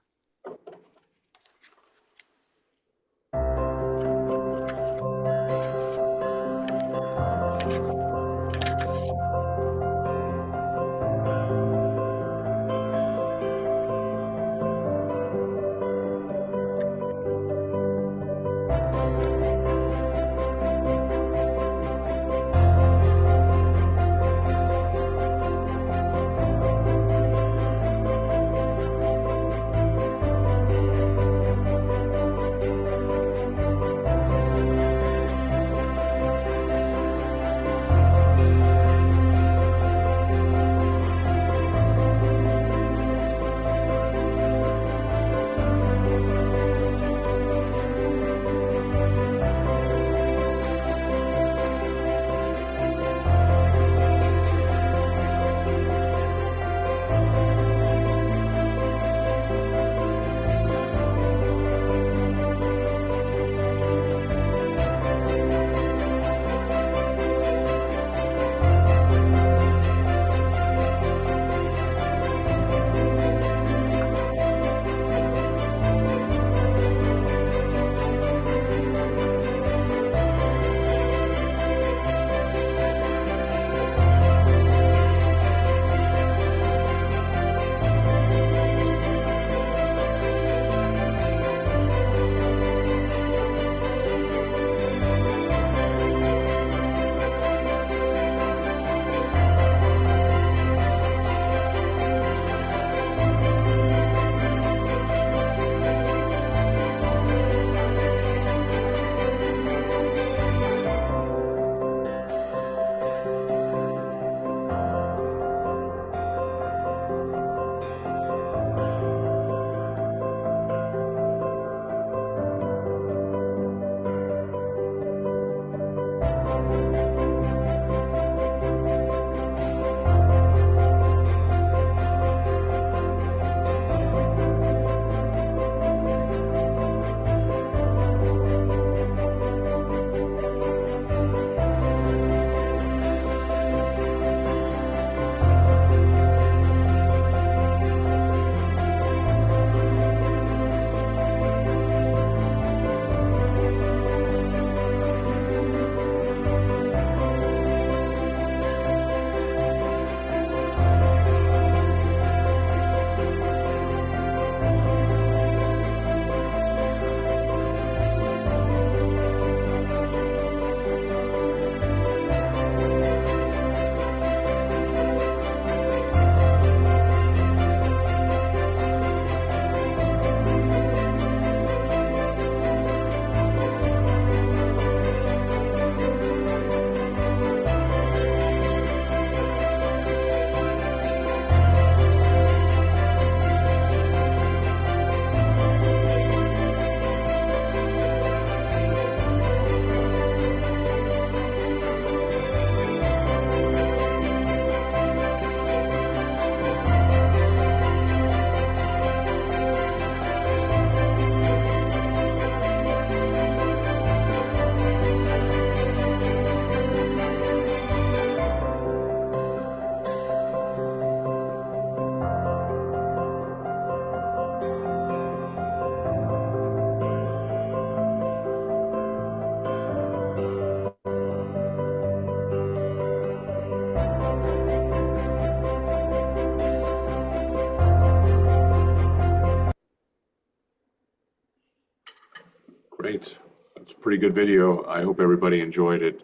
S9: Great. That's a pretty good video. I hope everybody enjoyed it.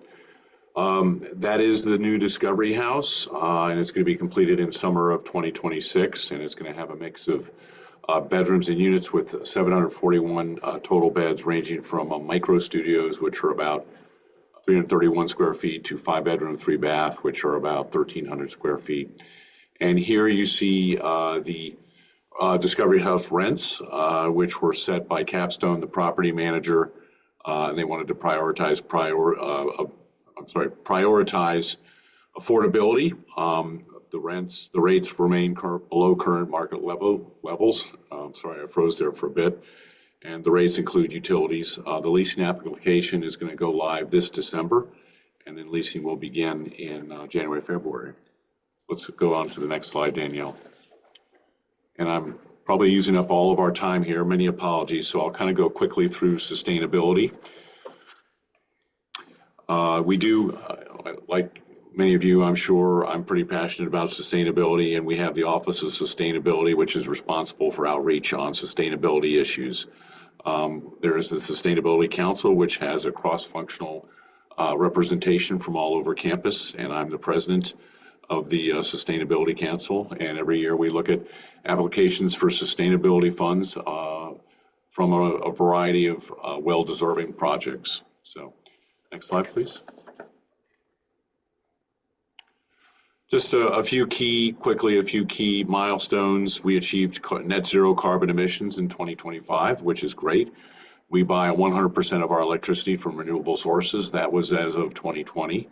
S9: That is the new Discovery House, and it's going to be completed in summer of 2026, and it's going to have a mix of bedrooms and units with 741 total beds, ranging from micro studios, which are about 331 square feet, to 5 bedroom, 3 bath, which are about 1,300 square feet. And here you see the Discovery House rents, which were set by Capstone, the property manager, and they wanted to prioritize affordability. The rates remain below current market levels. Sorry, I froze there for a bit. And the rates include utilities. The leasing application is going to go live this December, and then leasing will begin in January, February. Let's go on to the next slide, Danielle. And I'm probably using up all of our time here. Many apologies. So I'll kind of go quickly through sustainability. We do, like many of you, I'm sure, I'm pretty passionate about sustainability, and we have the Office of Sustainability, which is responsible for outreach on sustainability issues. There is the Sustainability Council, which has a cross-functional representation from all over campus, and I'm the president of the Sustainability Council. And every year we look at applications for sustainability funds from a variety of well-deserving projects. So, next slide, please. Just a few key milestones. We achieved net zero carbon emissions in 2025, which is great. We buy 100% of our electricity from renewable sources. That was as of 2020.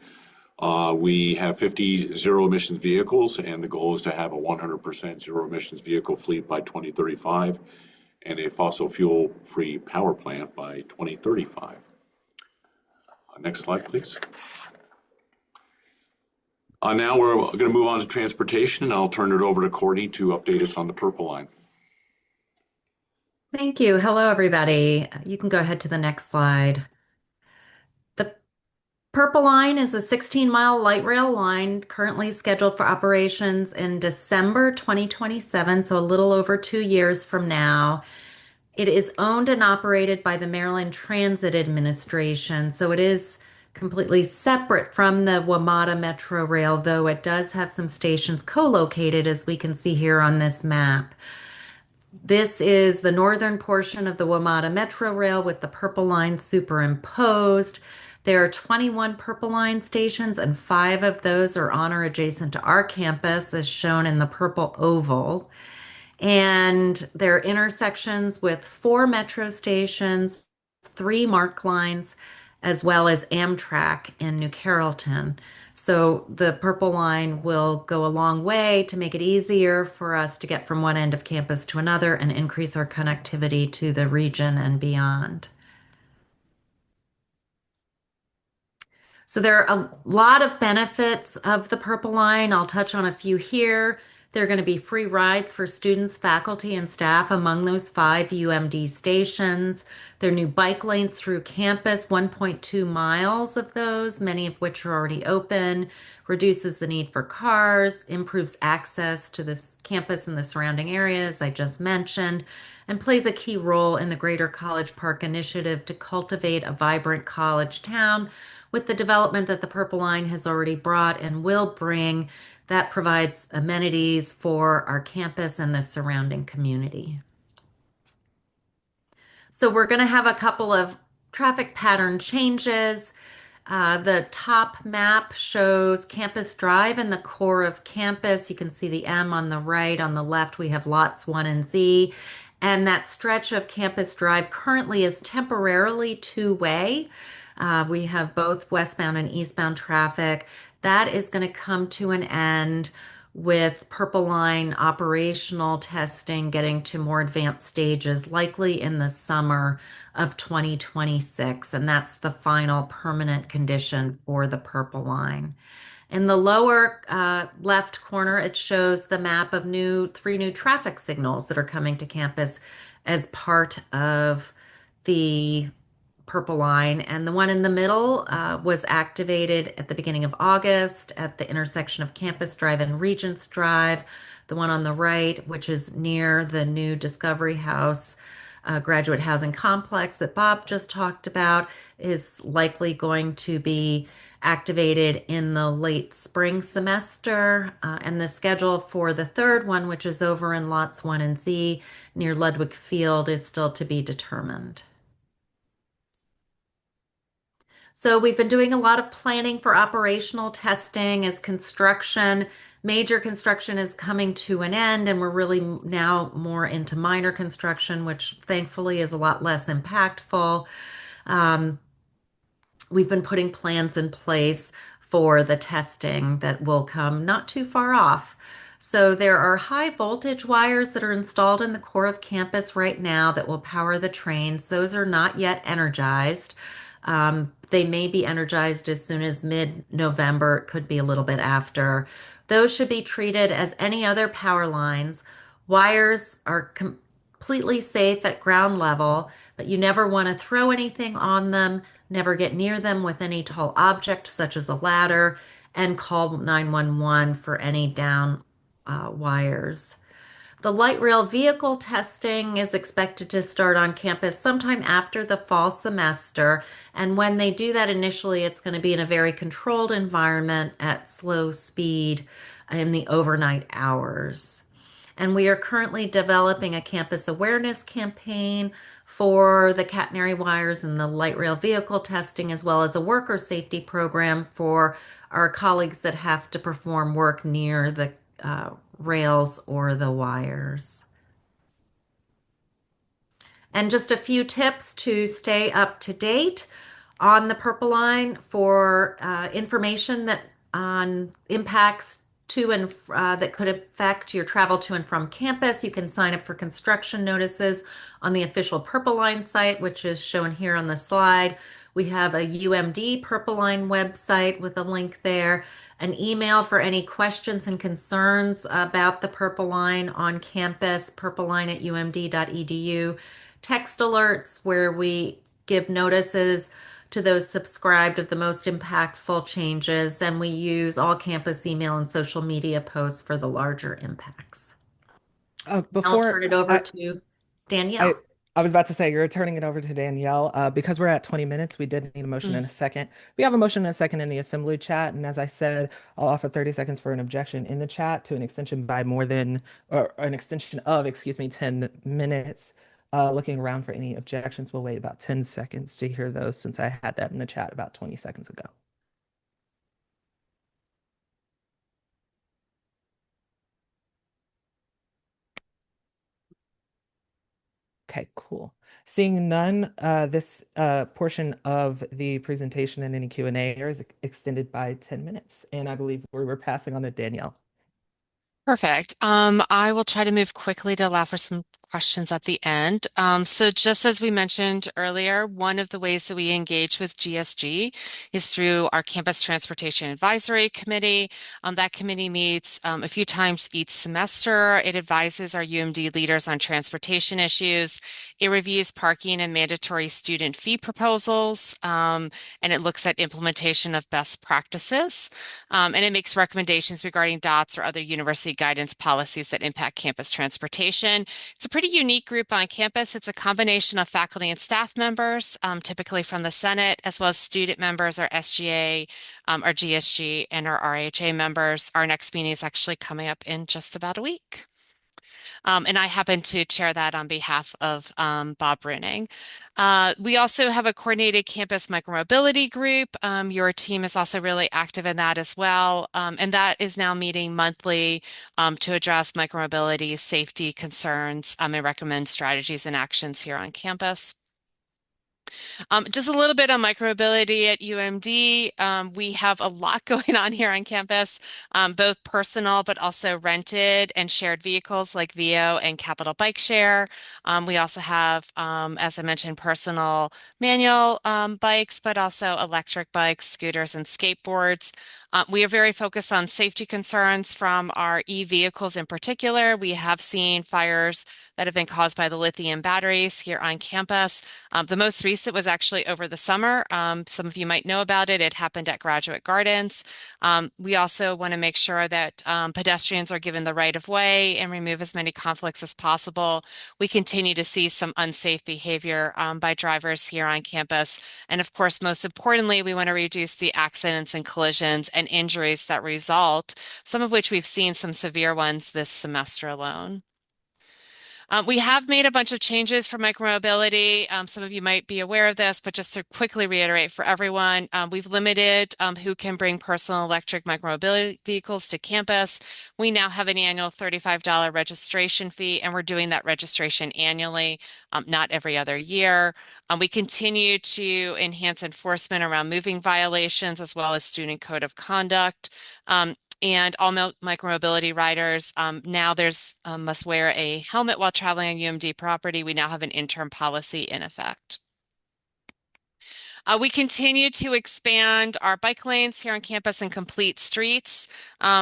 S9: We have 50 zero emissions vehicles, and the goal is to have a 100% zero emissions vehicle fleet by 2035 and a fossil fuel free power plant by 2035. Next slide, please. Now we're going to move on to transportation, and I'll turn it over to Courtney to update us on the Purple Line.
S10: Thank you. Hello, everybody. You can go ahead to the next slide. The Purple Line is a 16-mile light rail line currently scheduled for operations in December 2027, so a little over 2 years from now. It is owned and operated by the Maryland Transit Administration, so it is completely separate from the WMATA Metro Rail, though it does have some stations co-located, as we can see here on this map. This is the northern portion of the WMATA Metro Rail with the Purple Line superimposed. There are 21 Purple Line stations, and 5 of those are on or adjacent to our campus, as shown in the purple oval. And there are intersections with 4 metro stations, 3 MARC lines, as well as Amtrak in New Carrollton. So the Purple Line will go a long way to make it easier for us to get from one end of campus to another and increase our connectivity to the region and beyond. So there are a lot of benefits of the Purple Line. I'll touch on a few here. There are going to be free rides for students, faculty, and staff among those 5 UMD stations. There are new bike lanes through campus, 1.2 miles of those, many of which are already open, reduces the need for cars, improves access to this campus and the surrounding areas I just mentioned, and plays a key role in the Greater College Park initiative to cultivate a vibrant college town with the development that the Purple Line has already brought and will bring. That provides amenities for our campus and the surrounding community. So we're going to have a couple of traffic pattern changes. The top map shows Campus Drive in the core of campus. You can see the M on the right. On the left, we have lots 1 and Z. And that stretch of Campus Drive currently is temporarily 2-way. We have both westbound and eastbound traffic. That is going to come to an end with Purple Line operational testing getting to more advanced stages, likely in the summer of 2026. And that's the final permanent condition for the Purple Line. In the lower left corner, it shows the map of 3 new traffic signals that are coming to campus as part of the Purple Line. And the one in the middle was activated at the beginning of August at the intersection of Campus Drive and Regents Drive. The one on the right, which is near the new Discovery House, graduate housing complex that Bob just talked about is likely going to be activated in the late spring semester. And the schedule for the third one, which is over in lots 1 and Z near Ludwig Field, is still to be determined. So we've been doing a lot of planning for operational testing as major construction is coming to an end, and we're really now more into minor construction, which thankfully is a lot less impactful. Um, we've been putting plans in place for the testing that will come not too far off. So there are high voltage wires that are installed in the core of campus right now that will power the trains. Those are not yet energized. They may be energized as soon as mid-November. It could be a little bit after. Those should be treated as any other power lines. Wires are completely safe at ground level, but you never want to throw anything on them, never get near them with any tall object such as a ladder, and call 911 for any down wires. The light rail vehicle testing is expected to start on campus sometime after the fall semester. And when they do that initially, it's going to be in a very controlled environment at slow speed in the overnight hours. And we are currently developing a campus awareness campaign for the catenary wires and the light rail vehicle testing, as well as a worker safety program for our colleagues that have to perform work near the rails or the wires. And just a few tips to stay up to date on the Purple Line for information that on impacts to and that could affect your travel to and from campus. You can sign up for construction notices on the official Purple Line site, which is shown here on the slide. We have a UMD Purple Line website with a link there, an email for any questions and concerns about the Purple Line on campus, purpleline@umd.edu, text alerts where we give notices to those subscribed of the most impactful changes, and we use all campus email and social media posts for the larger impacts. I'll turn it over to Danielle.
S1: I was about to say, you're turning it over to Danielle. Because we're at 20 minutes, we did need a motion in a second. We have a motion in a second in the assembly chat. And as I said, I'll offer 30 seconds for an objection in the chat to an extension by or an extension of, 10 minutes. Looking around for any objections, we'll wait about 10 seconds to hear those since I had that in the chat about 20 seconds ago. Okay, cool. Seeing none, this portion of the presentation and any Q&A is extended by 10 minutes. And I believe we're passing on to Danielle.
S8: Perfect. I will try to move quickly to allow for some questions at the end. So just as we mentioned earlier, one of the ways that we engage with GSG is through our Campus Transportation Advisory Committee. That committee meets a few times each semester. It advises our UMD leaders on transportation issues. It reviews parking and mandatory student fee proposals, and it looks at implementation of best practices. And it makes recommendations regarding DOTS or other university guidance policies that impact campus transportation. It's a pretty unique group on campus. It's a combination of faculty and staff members, typically from the Senate, as well as student members, our SGA, our GSG, and our RHA members. Our next meeting is actually coming up in just about a week. And I happen to chair that on behalf of Bob Bruning. We also have a coordinated campus micromobility group. Your team is also really active in that as well. And that is now meeting monthly to address micromobility safety concerns and recommend strategies and actions here on campus. Just a little bit on micromobility at UMD. We have a lot going on here on campus, both personal but also rented and shared vehicles like VO and Capital Bike Share. We also have, as I mentioned, personal manual bikes, but also electric bikes, scooters, and skateboards. We are very focused on safety concerns from our e-vehicles in particular. We have seen fires that have been caused by the lithium batteries here on campus. The most recent was actually over the summer. Some of you might know about it. It happened at Graduate Gardens. We also want to make sure that pedestrians are given the right of way and remove as many conflicts as possible. We continue to see some unsafe behavior by drivers here on campus. And of course, most importantly, we want to reduce the accidents and collisions and injuries that result, some of which we've seen some severe ones this semester alone. We have made a bunch of changes for micromobility. Some of you might be aware of this, but just to quickly reiterate for everyone, we've limited who can bring personal electric micromobility vehicles to campus. We now have an annual $35 registration fee, and we're doing that registration annually, not every other year. We continue to enhance enforcement around moving violations as well as student code of conduct. And all micromobility riders now must wear a helmet while traveling on UMD property. We now have an interim policy in effect. We continue to expand our bike lanes here on campus and complete streets.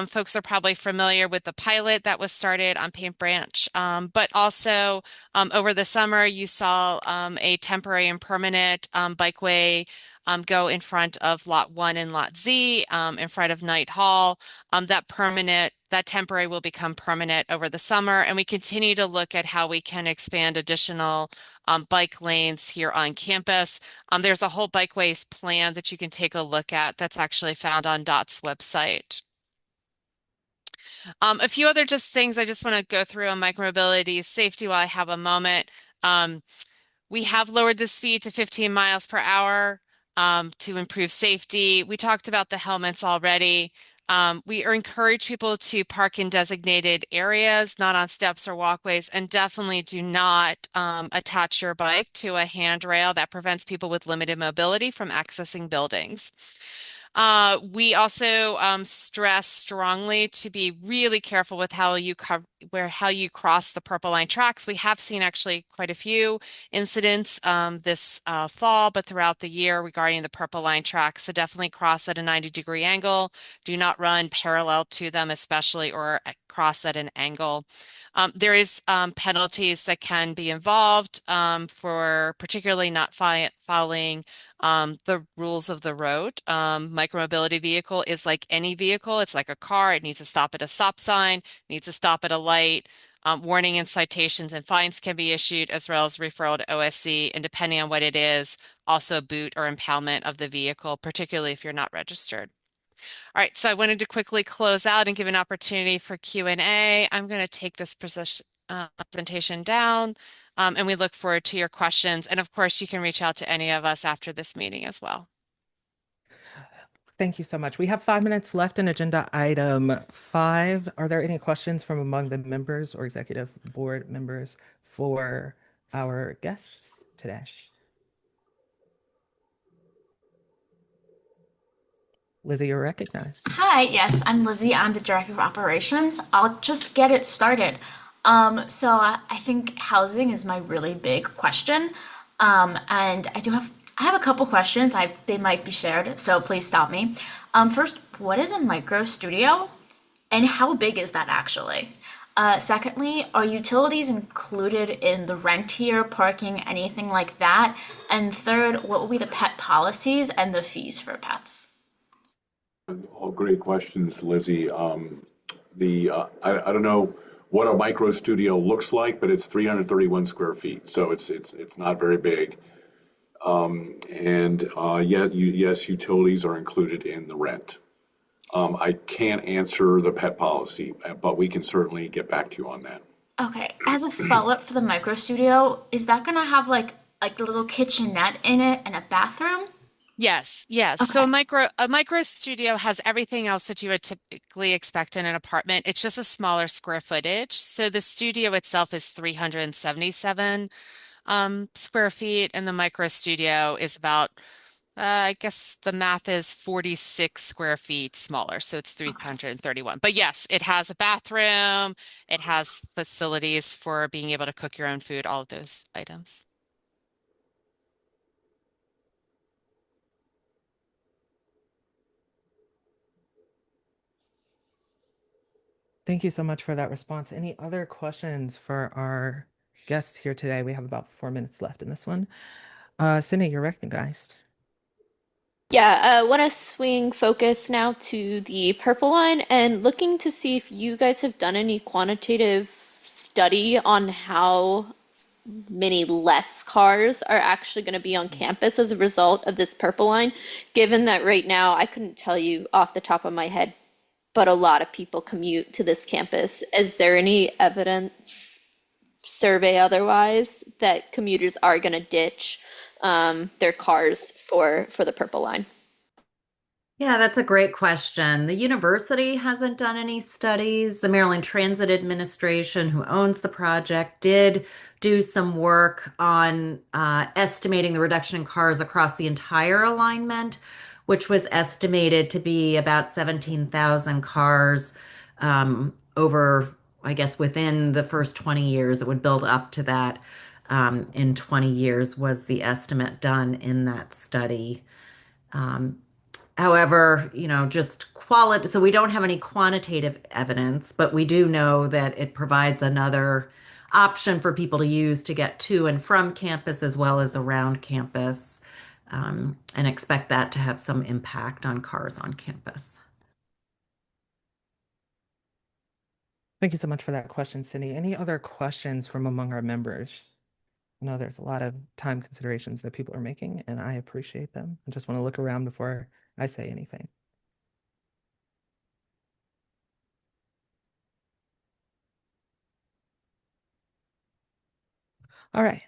S8: Folks are probably familiar with the pilot that was started on Paint Branch, but also over the summer you saw a temporary and permanent bikeway go in front of Lot 1 and Lot Z in front of Knight Hall. That temporary will become permanent over the summer, and we continue to look at how we can expand additional bike lanes here on campus. There's a whole bikeways plan that you can take a look at that's actually found on DOT's website. A few other just things I just want to go through on micromobility safety while I have a moment. We have lowered the speed to 15 miles per hour to improve safety. We talked about the helmets already. We encourage people to park in designated areas, not on steps or walkways, and definitely do not attach your bike to a handrail that prevents people with limited mobility from accessing buildings. We also stress strongly to be really careful with how you cross the Purple Line tracks. We have seen actually quite a few incidents this fall, but throughout the year regarding the Purple Line tracks. So definitely cross at a 90-degree angle. Do not run parallel to them, especially, or cross at an angle. There is penalties that can be involved for particularly not following the rules of the road. Micromobility vehicle is like any vehicle. It's like a car. It needs to stop at a stop sign, needs to stop at a light. Warning and citations and fines can be issued, as well as referral to OSC, and depending on what it is, also boot or impoundment of the vehicle, particularly if you're not registered. All right, so I wanted to quickly close out and give an opportunity for Q&A. I'm going to take this presentation down, and we look forward to your questions. And of course, you can reach out to any of us after this meeting as well.
S1: Thank you so much. We have 5 minutes left in agenda item 5. Are there any questions from among the members or executive board members for our guests today? Lizzie, you're recognized.
S7: Hi, yes, I'm Lizzie. I'm the Director of Operations. I'll just get it started. I think housing is my really big question. And I have a couple questions. They might be shared, so please stop me. First, what is a micro studio, and how big is that actually? Secondly, are utilities included in the rent here, parking, anything like that? And third, what will be the pet policies and the fees for pets?
S9: All great questions, Lizzie. I don't know what a micro studio looks like, but it's 331 square feet, so it's not very big. Yes, utilities are included in the rent. I can't answer the pet policy, but we can certainly get back to you on that.
S7: Okay, as a follow-up for the micro studio, is that gonna have like a little kitchenette in it and a bathroom?
S8: Yes.
S7: Okay.
S8: So a micro studio has everything else that you would typically expect in an apartment. It's just a smaller square footage. So the studio itself is 377 square feet, and the micro studio is about, I guess the math is 46 square feet smaller. So it's 331. But yes, it has a bathroom. It has facilities for being able to cook your own food, all of those items.
S1: Thank you so much for that response. Any other questions for our guests here today? We have about 4 minutes left in this one. Sydney, you're recognized.
S6: Yeah, I want to swing focus now to the purple line and looking to see if you guys have done any quantitative study on how many less cars are actually going to be on campus as a result of this purple line, given that right now I couldn't tell you off the top of my head, but a lot of people commute to this campus. Is there any evidence, survey otherwise, that commuters are going to ditch their cars for the purple line?
S10: Yeah, that's a great question. The university hasn't done any studies. The Maryland Transit Administration, who owns the project, did do some work on estimating the reduction in cars across the entire alignment, which was estimated to be about 17,000 cars over, I guess, within the first 20 years. It would build up to that in 20 years, was the estimate done in that study. Um, However, just quality, so we don't have any quantitative evidence, but we do know that it provides another option for people to use to get to and from campus as well as around campus, and expect that to have some impact on cars on campus.
S1: Thank you so much for that question, Sydney. Any other questions from among our members? I know there's a lot of time considerations that people are making, and I appreciate them. I just want to look around before I say anything. All right.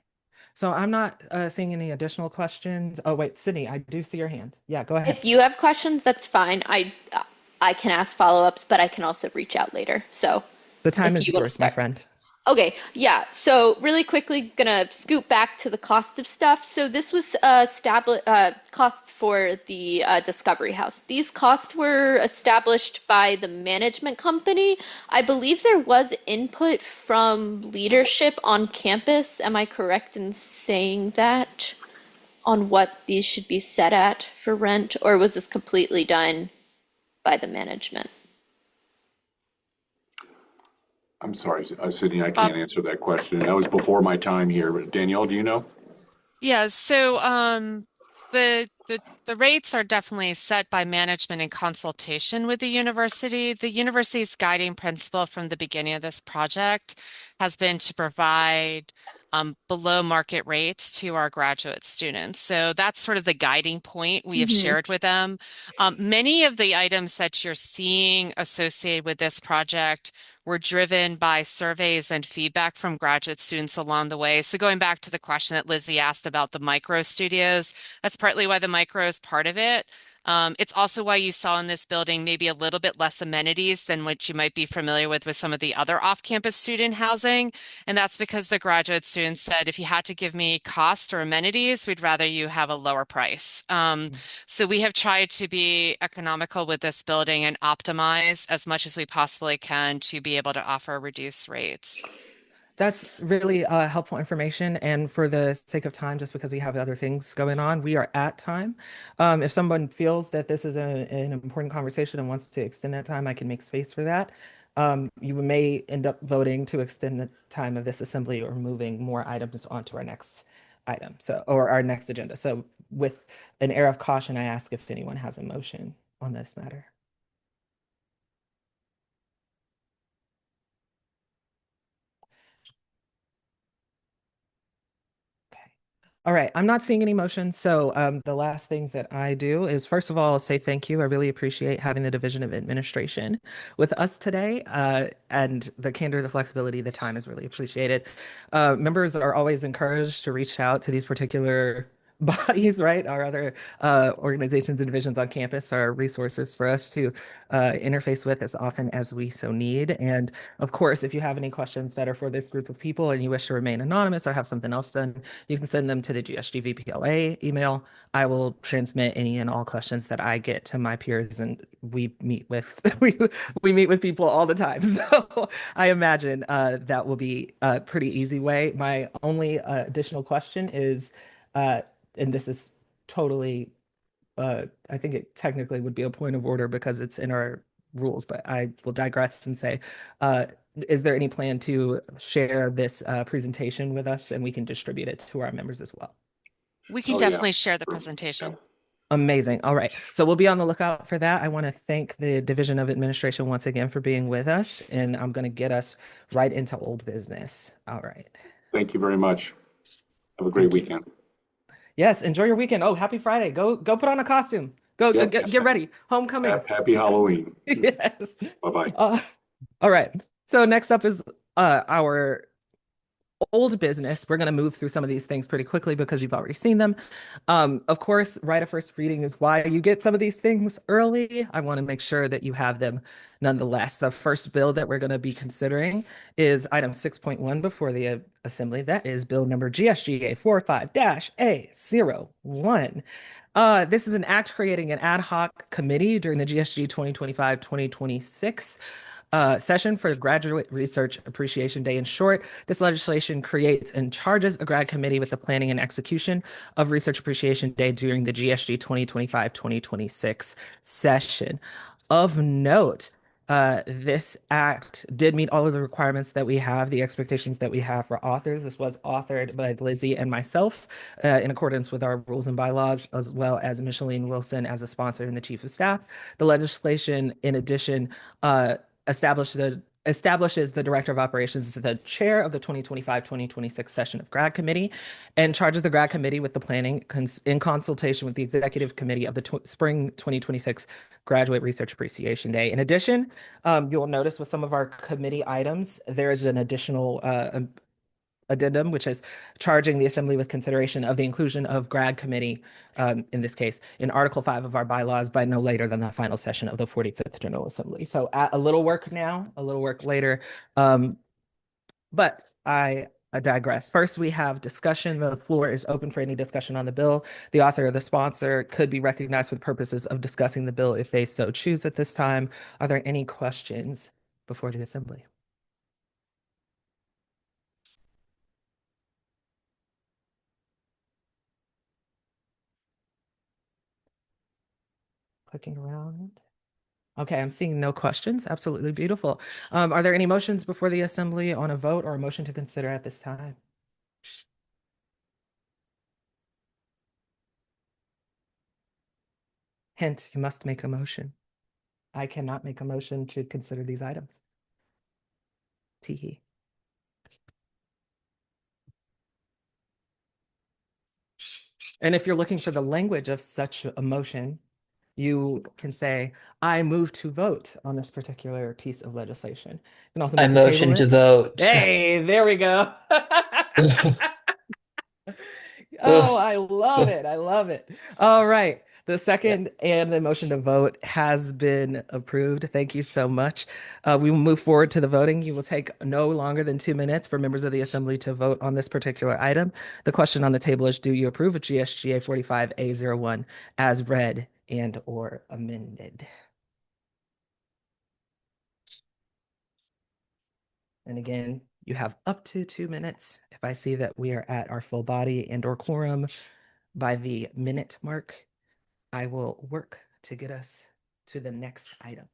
S1: So I'm not seeing any additional questions. Oh, wait, Sydney, I do see your hand. Yeah, go ahead.
S6: If you have questions, that's fine. I can ask follow-ups, but I can also reach out later. So
S1: The time
S6: if
S1: is
S6: you want to
S1: yours, my
S6: start.
S1: friend.
S6: Okay, yeah. So really quickly, gonna scoot back to the cost of stuff. So this was costs for the Discovery House. These costs were established by the management company. I believe there was input from leadership on campus. Am I correct in saying that? On what these should be set at for rent, or was this completely done by the management?
S9: I'm sorry, Sydney, I
S8: Uh,
S9: can't answer that question. That was before my time here. But Danielle, do you know?
S8: Yeah, so the rates are definitely set by management in consultation with the university. The university's guiding principle from the beginning of this project has been to provide below market rates to our graduate students. So that's sort of the guiding point we have
S6: Mm-hmm.
S8: shared with them. Many of the items that you're seeing associated with this project were driven by surveys and feedback from graduate students along the way. So going back to the question that Lizzie asked about the micro studios, that's partly why the micro is part of it. It's also why you saw in this building maybe a little bit less amenities than what you might be familiar with some of the other off-campus student housing. And that's because the graduate students said, if you had to give me cost or amenities, we'd rather you have a lower price. So we have tried to be economical with this building and optimize as much as we possibly can to be able to offer reduced rates.
S1: That's really helpful information. And for the sake of time, just because we have other things going on, we are at time. If someone feels that this is an important conversation and wants to extend that time, I can make space for that. You may end up voting to extend the time of this assembly or moving more items onto our next item, or our next agenda. So with an air of caution, I ask if anyone has a motion on this matter. Okay. All right, I'm not seeing any motion. So the last thing that I do is, first of all, say thank you. I really appreciate having the Division of Administration with us today, and the candor, the flexibility, the time is really appreciated. Members are always encouraged to reach out to these particular bodies, right? Our other organizations and divisions on campus are resources for us to interface with as often as we so need. And of course, if you have any questions that are for this group of people and you wish to remain anonymous or have something else done, you can send them to the GSG VPLA email. I will transmit any and all questions that I get to my peers, and we meet with we meet with people all the time. So I imagine that will be a pretty easy way. My only additional question is, and this is totally, I think it technically would be a point of order because it's in our rules, but I will digress and say, uh, is there any plan to share this presentation with us and we can distribute it to our members as well?
S8: We can
S9: Oh, yeah.
S8: definitely share the
S9: Sure.
S8: presentation.
S1: Amazing. All right. So we'll be on the lookout for that. I want to thank the Division of Administration once again for being with us, and I'm going to get us right into old business. All right.
S9: Thank you very much. Have a great
S1: Thank you.
S9: weekend.
S1: Yes, enjoy your weekend. Oh, happy Friday. Go put on a costume. Go
S9: Yep.
S1: get ready. Homecoming.
S9: Happy Halloween.
S1: Yes.
S9: Bye-bye.
S1: All right. So next up is our old business. We're going to move through some of these things pretty quickly because you've already seen them. Of course, right of first reading is why you get some of these things early. I want to make sure that you have them nonetheless. The first bill that we're going to be considering is item 6.1 before the assembly. That is bill number GSGA 45-A01. This is an act creating an ad hoc committee during the GSG 2025-2026 session for Graduate Research Appreciation Day. In short, this legislation creates and charges a grad committee with the planning and execution of Research Appreciation Day during the GSG 2025-2026 session. Of note, this act did meet all of the requirements that we have, the expectations that we have for authors. This was authored by Lizzie and myself in accordance with our rules and bylaws, as well as Micheline Wilson as a sponsor and the chief of staff. The legislation, in addition, establishes the director of operations as the chair of the 2025-2026 session of grad committee and charges the grad committee with the planning in consultation with the executive committee of the spring 2026 graduate research appreciation day. In addition, you'll notice with some of our committee items, there is an additional addendum, which is charging the assembly with consideration of the inclusion of grad committee, in this case, in Article 5 of our bylaws by no later than the final session of the 45th General Assembly. So a little work now, a little work later, but I digress. First, we have discussion. The floor is open for any discussion on the bill. The author or the sponsor could be recognized for the purposes of discussing the bill if they so choose at this time. Are there any questions before the assembly? Clicking around. Okay, I'm seeing no questions. Absolutely beautiful. Are there any motions before the assembly on a vote or a motion to consider at this time? Hint, you must make a motion. I cannot make a motion to consider these items. Teehee. And if you're looking for the language of such a motion, you can say, I move to vote on this particular piece of legislation. You can also
S2: I
S1: make the table
S2: motion to
S1: minutes.
S2: vote.
S1: Hey, there we go. Oh, I love it. I love it. All right. The second and the motion to vote has been approved. Thank you so much. We will move forward to the voting. You will take no longer than 2 minutes for members of the assembly to vote on this particular item. The question on the table is, do you approve of GSGA 45A01 as read and or amended? And again, you have up to 2 minutes. If I see that we are at our full body and or quorum by the minute mark, I will work to get us to the next item.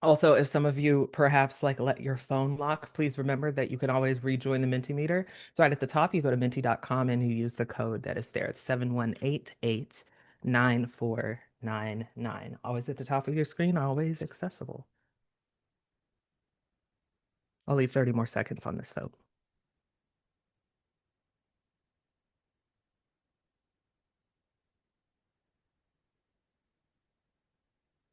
S1: Also, if some of you perhaps like let your phone lock, please remember that you can always rejoin the Mentimeter. So right at the top, you go to menti.com and you use the code that is there. It's 71889499. Always at the top of your screen, always accessible. I'll leave 30 more seconds on this vote.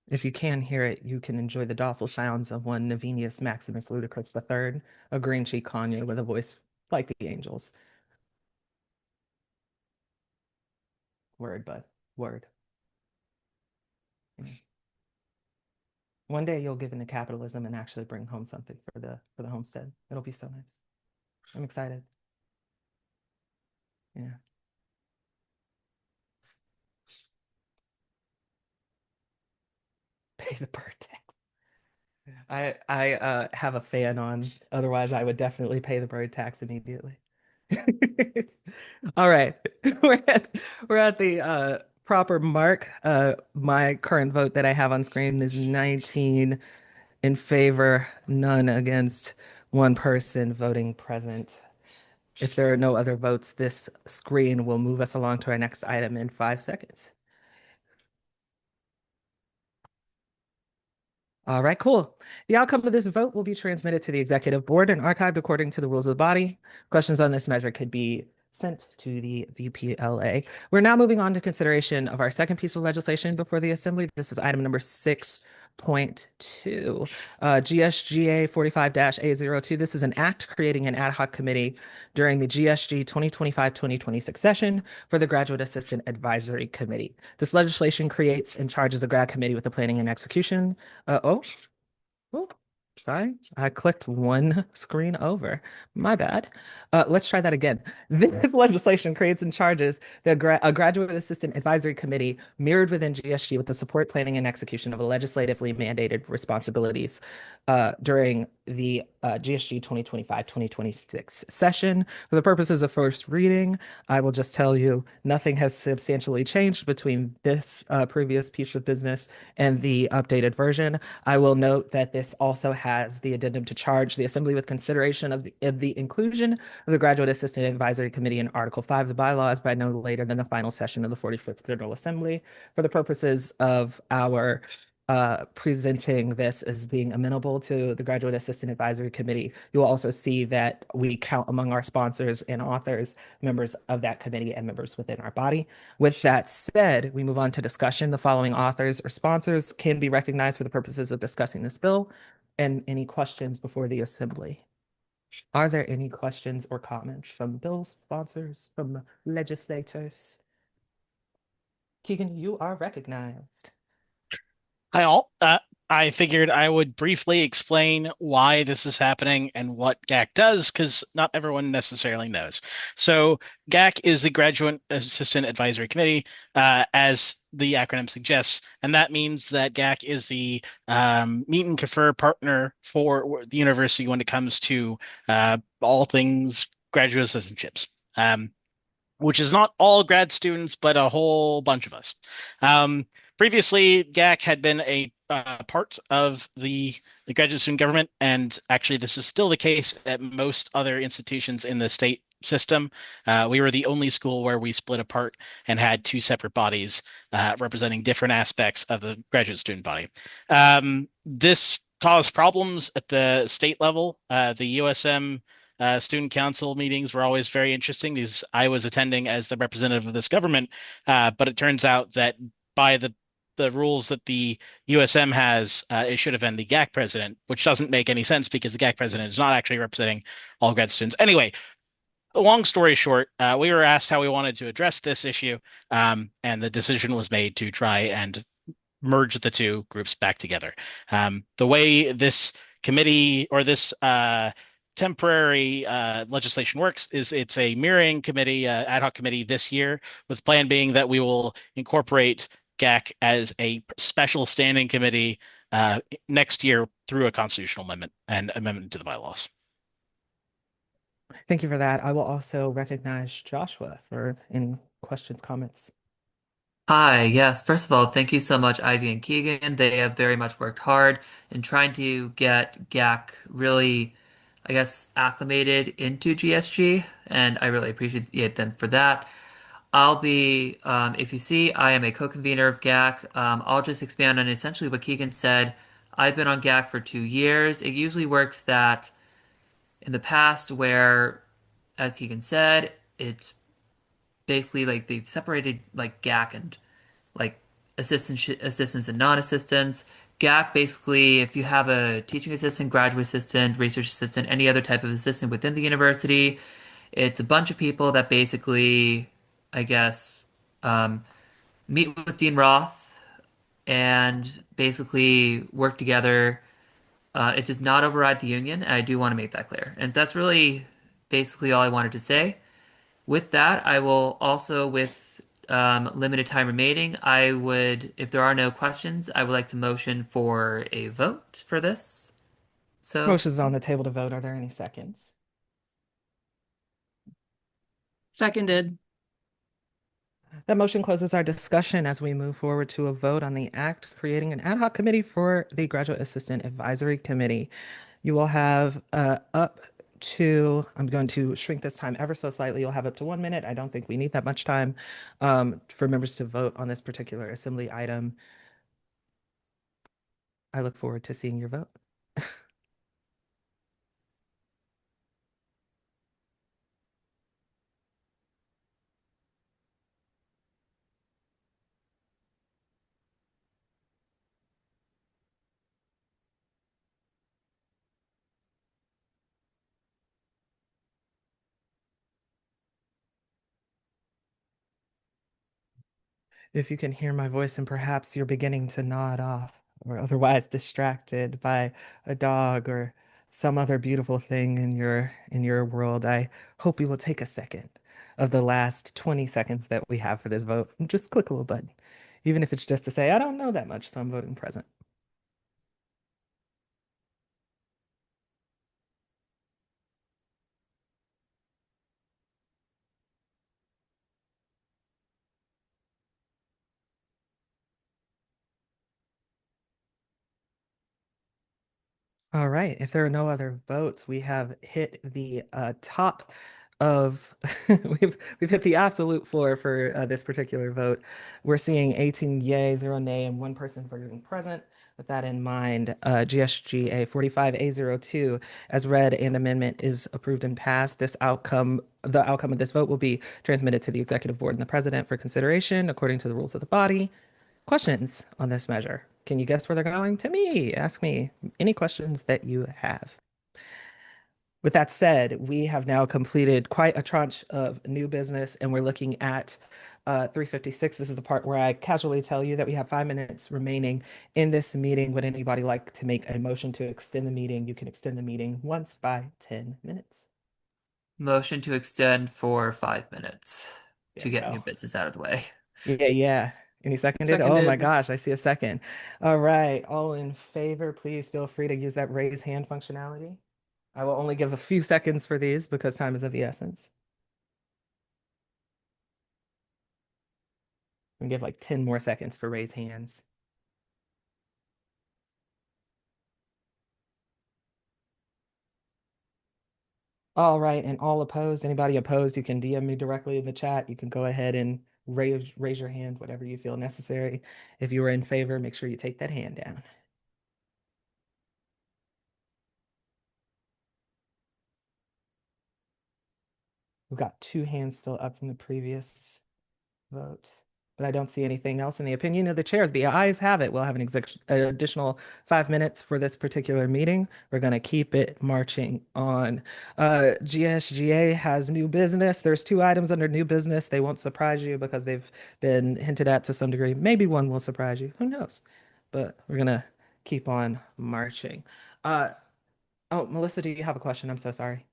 S1: If you can hear it, you can enjoy the docile sounds of one Navinius Maximus Ludicrus III, a green cheek Kanye with a voice like the angels. Word, bud. Word. One day you'll give into capitalism and actually bring home something for the homestead. It'll be so nice. I'm excited. Yeah. Pay the bird tax. I have a fan on. Otherwise, I would definitely pay the bird tax immediately. All right. We're at we're at the proper mark. My current vote that I have on screen is 19 in favor, none against, one person voting present. If there are no other votes, this screen will move us along to our next item in 5 seconds. All right, cool. The outcome of this vote will be transmitted to the executive board and archived according to the rules of the body. Questions on this measure could be sent to the VPLA. We're now moving on to consideration of our second piece of legislation before the Assembly. This is item number 6.2, GSGA 45-A02. This is an act creating an ad hoc committee during the GSG 2025-2026 session for the Graduate Assistant Advisory Committee. This legislation creates and charges a grad committee with the planning and execution. Oh, sorry, I clicked one screen over. My bad. Let's try that again. This legislation creates and charges a graduate assistant advisory committee mirrored within GSG with the support, planning, and execution of legislatively mandated responsibilities during the GSG 2025-2026 session. For the purposes of first reading, I will just tell you nothing has substantially changed between this previous piece of business and the updated version. I will note that this also has the addendum to charge the Assembly with consideration of the inclusion of the Graduate Assistant Advisory Committee in Article 5 of the bylaws by no later than the final session of the 45th General Assembly. For the purposes of our presenting this as being amenable to the Graduate Assistant Advisory Committee, you will also see that we count among our sponsors and authors members of that committee and members within our body. With that said, we move on to discussion. The following authors or sponsors can be recognized for the purposes of discussing this bill. And any questions before the Assembly? Are there any questions or comments from bill sponsors, from legislators? Keegan, you are recognized.
S4: Hi all. I figured I would briefly explain why this is happening and what GAC does, because not everyone necessarily knows. So GAC is the Graduate Assistant Advisory Committee, as the acronym suggests, and that means that GAC is the meet and confer partner for the university when it comes to all things graduate assistantships. Which is not all grad students, but a whole bunch of us. Previously, GAC had been a part of the graduate student government, and actually this is still the case at most other institutions in the state system. We were the only school where we split apart and had two separate bodies representing different aspects of the graduate student body. This caused problems at the state level. The USM student council meetings were always very interesting because I was attending as the representative of this government, but it turns out that by the rules that the USM has, it should have been the GAC president, which doesn't make any sense because the GAC president is not actually representing all grad students. Anyway, long story short, we were asked how we wanted to address this issue, and the decision was made to try and merge the two groups back together. The way this committee or this temporary legislation works is it's a mirroring committee, ad hoc committee this year, with plan being that we will incorporate GAC as a special standing committee next year through a constitutional amendment and amendment to the bylaws.
S1: Thank you for that. I will also recognize Joshua for any questions, comments.
S2: Hi, yes. First of all, thank you so much, Ivy and Keegan. They have very much worked hard in trying to get GAC really, I guess, acclimated into GSG, and I really appreciate them for that. If you see, I am a co-convener of GAC. I'll just expand on essentially what Keegan said. I've been on GAC for 2 years. It usually works that in the past, where, as Keegan said, it's basically like they've separated like GAC and like assistants and non-assistants. GAC basically, if you have a teaching assistant, graduate assistant, research assistant, any other type of assistant within the university, it's a bunch of people that basically, I guess, meet with Dean Roth and basically work together. It does not override the union, and I do want to make that clear. And that's really basically all I wanted to say. With that, I will also, with limited time remaining, I would, if there are no questions, I would like to motion for a vote for this. So,
S1: Motion's on the table to vote. Are there any seconds?
S3: Seconded.
S1: That motion closes our discussion as we move forward to a vote on the act creating an ad hoc committee for the Graduate Assistant Advisory Committee. You will have up to, I'm going to shrink this time ever so slightly. You'll have up to 1 minute. I don't think we need that much time for members to vote on this particular assembly item. I look forward to seeing your vote. If you can hear my voice and perhaps you're beginning to nod off or otherwise distracted by a dog or some other beautiful thing in your world, I hope you will take a second of the last 20 seconds that we have for this vote and just click a little button, even if it's just to say, I don't know that much, so I'm voting present. All right. If there are no other votes, we have hit the top of we've hit the absolute floor for this particular vote. We're seeing 18 yay, 0 nay, and 1 person voting present. With that in mind, GSGA 45A02 as read and amendment is approved and passed. The outcome of this vote will be transmitted to the executive board and the president for consideration according to the rules of the body. Questions on this measure? Can you guess where they're going? To me. Ask me any questions that you have. With that said, we have now completed quite a tranche of new business, and we're looking at 356. This is the part where I casually tell you that we have 5 minutes remaining in this meeting. Would anybody like to make a motion to extend the meeting? You can extend the meeting once by 10 minutes.
S2: motion to extend for 5 minutes
S1: There
S2: to
S1: we
S2: get
S1: go.
S2: new business out of the way.
S1: Yeah, yeah. Any seconded? Oh my
S3: Seconded.
S1: gosh, I see a second. All right, all in favor, please feel free to use that raise hand functionality. I will only give a few seconds for these because time is of the essence. I'm gonna give like 10 more seconds for raise hands. All right, and all opposed, anybody opposed, you can DM me directly in the chat. You can go ahead and raise your hand, whatever you feel necessary. If you are in favor, make sure you take that hand down. We've got 2 hands still up from the previous vote, but I don't see anything else in the opinion of the chairs. The ayes have it. We'll have an additional 5 minutes for this particular meeting. We're going to keep it marching on. GSGA has new business. There's 2 items under new business. They won't surprise you because they've been hinted at to some degree. Maybe one will surprise you. Who knows? But we're going to keep on marching. Oh, Melissa, do you have a question? I'm so sorry.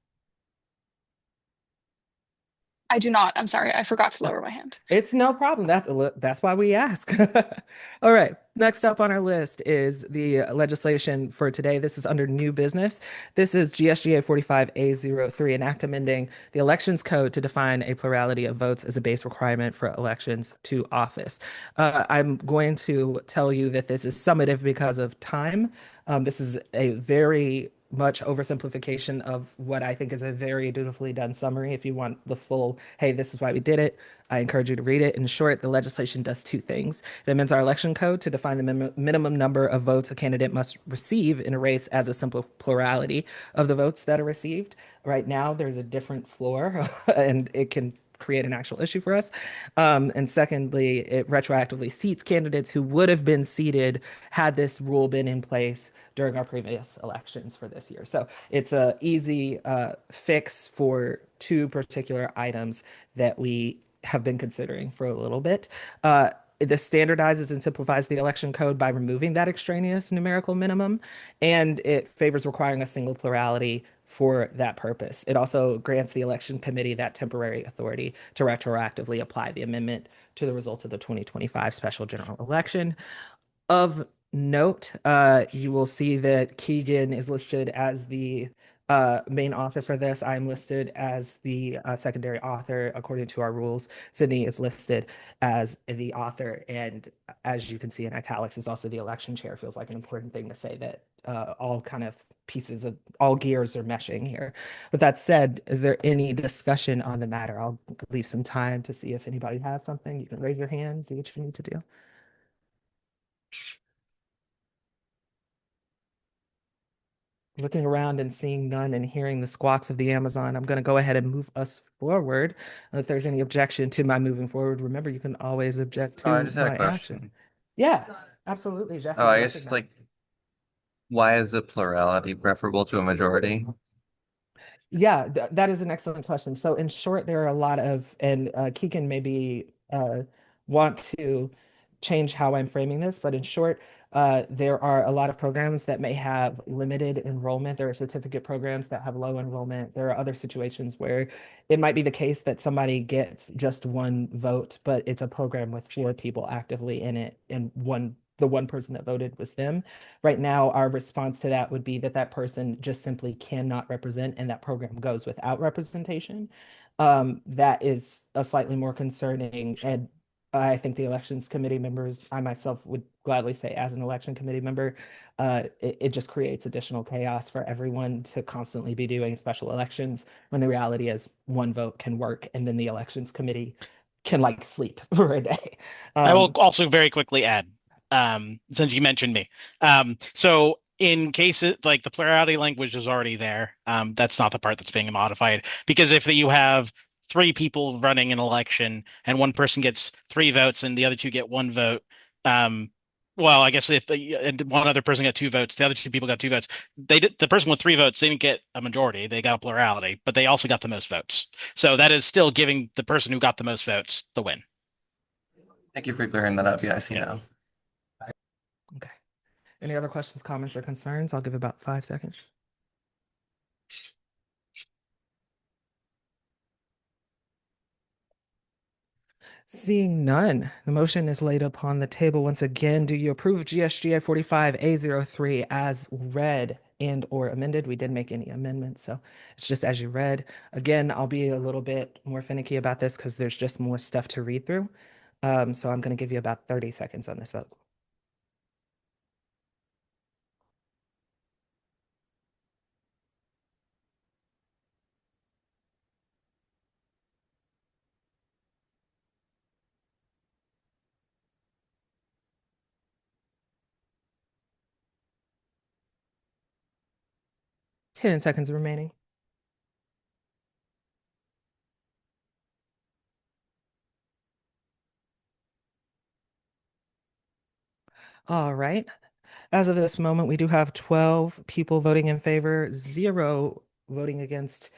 S11: I do not. I'm sorry. I forgot to lower my hand.
S1: It's no problem. That's why we ask. All right. Next up on our list is the legislation for today. This is under new business. This is GSGA 45A03, an act amending the elections code to define a plurality of votes as a base requirement for elections to office. I'm going to tell you that this is summative because of time. This is a very much oversimplification of what I think is a very dutifully done summary. If you want the full, hey, this is why we did it, I encourage you to read it. In short, the legislation does 2 things. It amends our election code to define the minimum number of votes a candidate must receive in a race as a simple plurality of the votes that are received. Right now, there's a different floor, and it can create an actual issue for us. And secondly, it retroactively seats candidates who would have been seated had this rule been in place during our previous elections for this year. So it's a easy fix for 2 particular items that we have been considering for a little bit. This standardizes and simplifies the election code by removing that extraneous numerical minimum, and it favors requiring a single plurality for that purpose. It also grants the election committee that temporary authority to retroactively apply the amendment to the results of the 2025 special general election. Of note, you will see that Keegan is listed as the main author for this. I'm listed as the secondary author according to our rules. Sydney is listed as the author, and as you can see in italics, is also the election chair. Feels like an important thing to say that all kind of pieces of all gears are meshing here. With that said, is there any discussion on the matter? I'll leave some time to see if anybody has something. You can raise your hand, do what you need to do. Looking around and seeing none and hearing the squawks of the Amazon, I'm going to go ahead and move us forward. If there's any objection to my moving forward, remember you can always object
S12: Oh, I
S1: to
S12: just had a
S1: my action.
S12: question.
S1: Yeah, absolutely, Jesse.
S12: Oh, I
S1: I'll
S12: guess
S1: let you
S12: just
S1: know.
S12: like, why is a plurality preferable to a majority?
S1: Yeah, that is an excellent question. So, in short, there are a lot of, and Keegan maybe want to change how I'm framing this, but in short, there are a lot of programs that may have limited enrollment. There are certificate programs that have low enrollment. There are other situations where it might be the case that somebody gets just one vote, but it's a program with four people actively in it, and the one person that voted was them. Right now, our response to that would be that that person just simply cannot represent, and that program goes without representation. That is a slightly more concerning, and I think the elections committee members, I myself would gladly say, as an election committee member, it just creates additional chaos for everyone to constantly be doing special elections when the reality is one vote can work, and then the elections committee can like sleep for a day.
S4: I will
S1: Um,
S4: also very quickly add, since you mentioned me. So in cases like the plurality language is already there, that's not the part that's being modified. Because if you have three people running an election and one person gets three votes and the other two get one vote, well, I guess if and one other person got two votes, the other two people got two votes. The person with three votes didn't get a majority; they got a plurality, but they also got the most votes. So that is still giving the person who got the most votes the win.
S12: Thank you for clearing that up. Yeah, I see
S4: Yeah.
S12: now.
S1: okay. Any other questions, comments, or concerns? I'll give about 5 seconds. Seeing none, the motion is laid upon the table once again. Do you approve of GSGA 45A03 as read and or amended? We didn't make any amendments, so it's just as you read. Again, I'll be a little bit more finicky about this because there's just more stuff to read through. So I'm going to give you about 30 seconds on this vote. Ten seconds remaining. All right. As of this moment, we do have 12 people voting in favor, 0 voting against,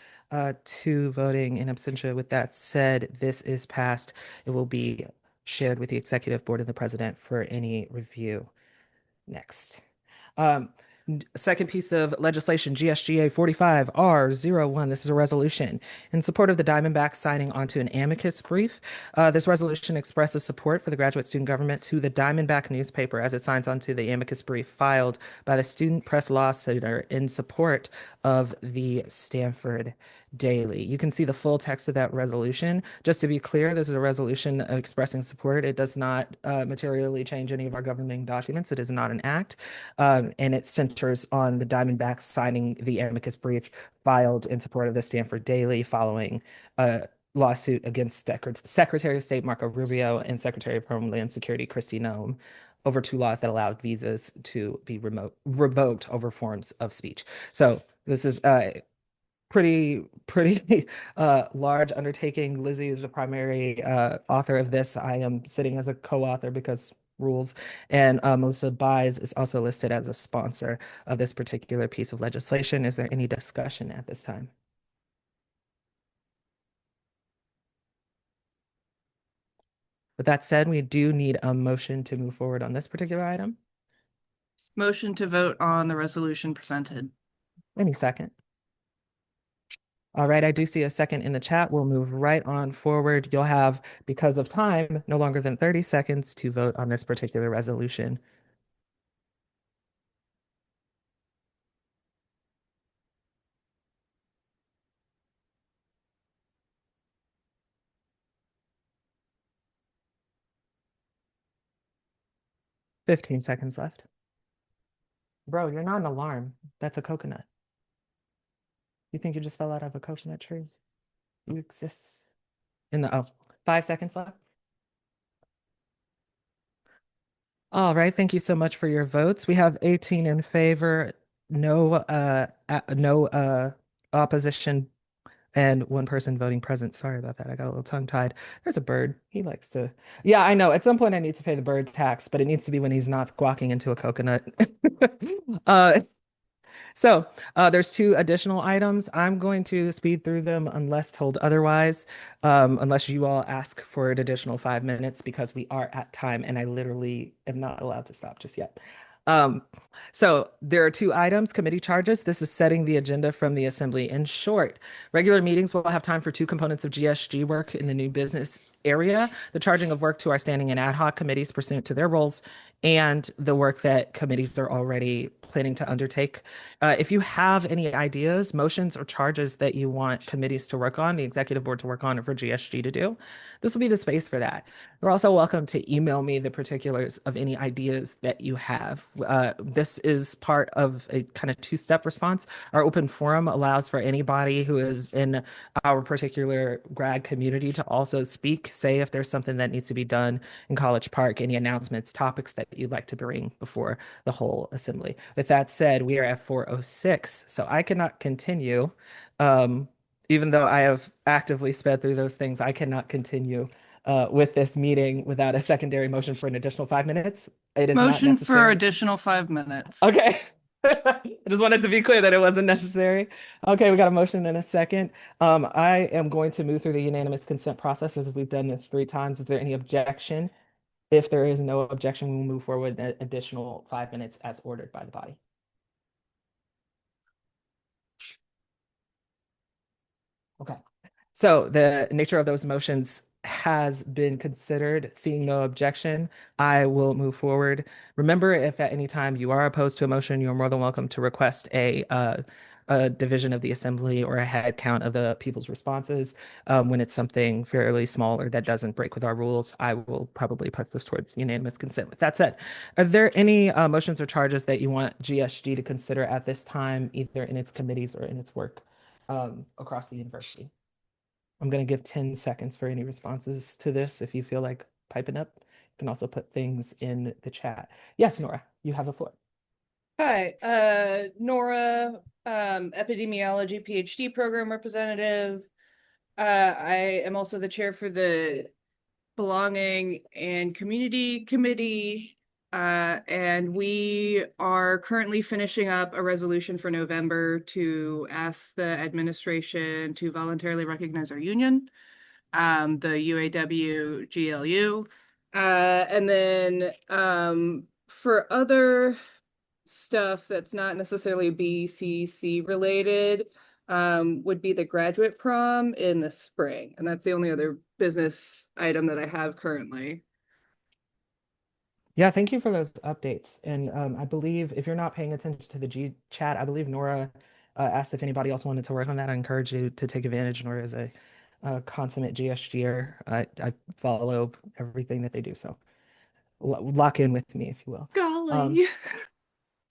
S1: 2 voting in absentia. With that said, this is passed. It will be shared with the executive board and the president for any review. Next. Um, Second piece of legislation, GSGA 45R01. This is a resolution in support of the Diamondbacks signing onto an amicus brief. This resolution expresses support for the graduate student government to the Diamondback newspaper as it signs onto the amicus brief filed by the Student Press Law Center in support of the Stanford Daily. You can see the full text of that resolution. Just to be clear, this is a resolution expressing support. It does not materially change any of our governing documents. It is not an act. And it centers on the Diamondbacks signing the amicus brief filed in support of the Stanford Daily following a lawsuit against Secretary of State Marco Rubio and Secretary of Homeland Security Kristi Noem over two laws that allowed visas to be revoked over forms of speech. So this is pretty large undertaking. Lizzie is the primary author of this. I am sitting as a co-author because rules, and Melissa Buys is also listed as a sponsor of this particular piece of legislation. Is there any discussion at this time? With that said, we do need a motion to move forward on this particular item.
S3: Motion to vote on the resolution presented.
S1: Any second? All right, I do see a second in the chat. We'll move right on forward. You'll have, because of time, no longer than 30 seconds to vote on this particular resolution. Fifteen seconds left. Bro, you're not an alarm. That's a coconut. You think you just fell out of a coconut tree? You exist in the, oh, 5 seconds left. All right, thank you so much for your votes. We have 18 in favor, no opposition, and one person voting present. Sorry about that. I got a little tongue-tied. There's a bird. He likes to. Yeah, I know. At some point, I need to pay the bird tax, but it needs to be when he's not squawking into a coconut. Uh, so there's two additional items. I'm going to speed through them unless told otherwise, unless you all ask for an additional 5 minutes because we are at time and I literally am not allowed to stop just yet. Um, so there are two items, committee charges. This is setting the agenda from the assembly. In short, regular meetings will have time for two components of GSG work in the new business area, the charging of work to our standing and ad hoc committees pursuant to their roles, and the work that committees are already planning to undertake. If you have any ideas, motions, or charges that you want committees to work on, the executive board to work on, or for GSG to do, this will be the space for that. You're also welcome to email me the particulars of any ideas that you have. This is part of a kind of two-step response. Our open forum allows for anybody who is in our particular grad community to also speak, say if there's something that needs to be done in College Park, any announcements, topics that you'd like to bring before the whole assembly. With that said, we are at 4:06, so I cannot continue. Um, Even though I have actively sped through those things, I cannot continue with this meeting without a secondary motion for an additional 5 minutes. It is not
S3: Motion for
S1: necessary.
S3: additional 5 minutes.
S1: Okay. I just wanted to be clear that it wasn't necessary. Okay, we got a motion and a second. I am going to move through the unanimous consent process as we've done this 3 times. Is there any objection? If there is no objection, we'll move forward an additional 5 minutes as ordered by the body. Okay. So the nature of those motions has been considered. Seeing no objection, I will move forward. Remember, if at any time you are opposed to a motion, you're more than welcome to request a division of the assembly or a head count of the people's responses. When it's something fairly small or that doesn't break with our rules, I will probably put this towards unanimous consent. With that said, are there any motions or charges that you want GSG to consider at this time, either in its committees or in its work across the university? I'm going to give 10 seconds for any responses to this if you feel like piping up. You can also put things in the chat. Yes, Nora, you have the floor.
S3: Hi, Nora, epidemiology PhD program representative. I am also the chair for the Belonging and Community Committee. And we are currently finishing up a resolution for November to ask the administration to voluntarily recognize our union, the UAW GLU. And then for other stuff that's not necessarily BCC related, would be the graduate prom in the spring. And that's the only other business item that I have currently.
S1: Yeah, thank you for those updates. And I believe if you're not paying attention to the G chat, I believe Nora asked if anybody else wanted to work on that. I encourage you to take advantage. Nora is a consummate GSGer. I follow everything that they do. So lock in with me, if you will.
S3: Golly.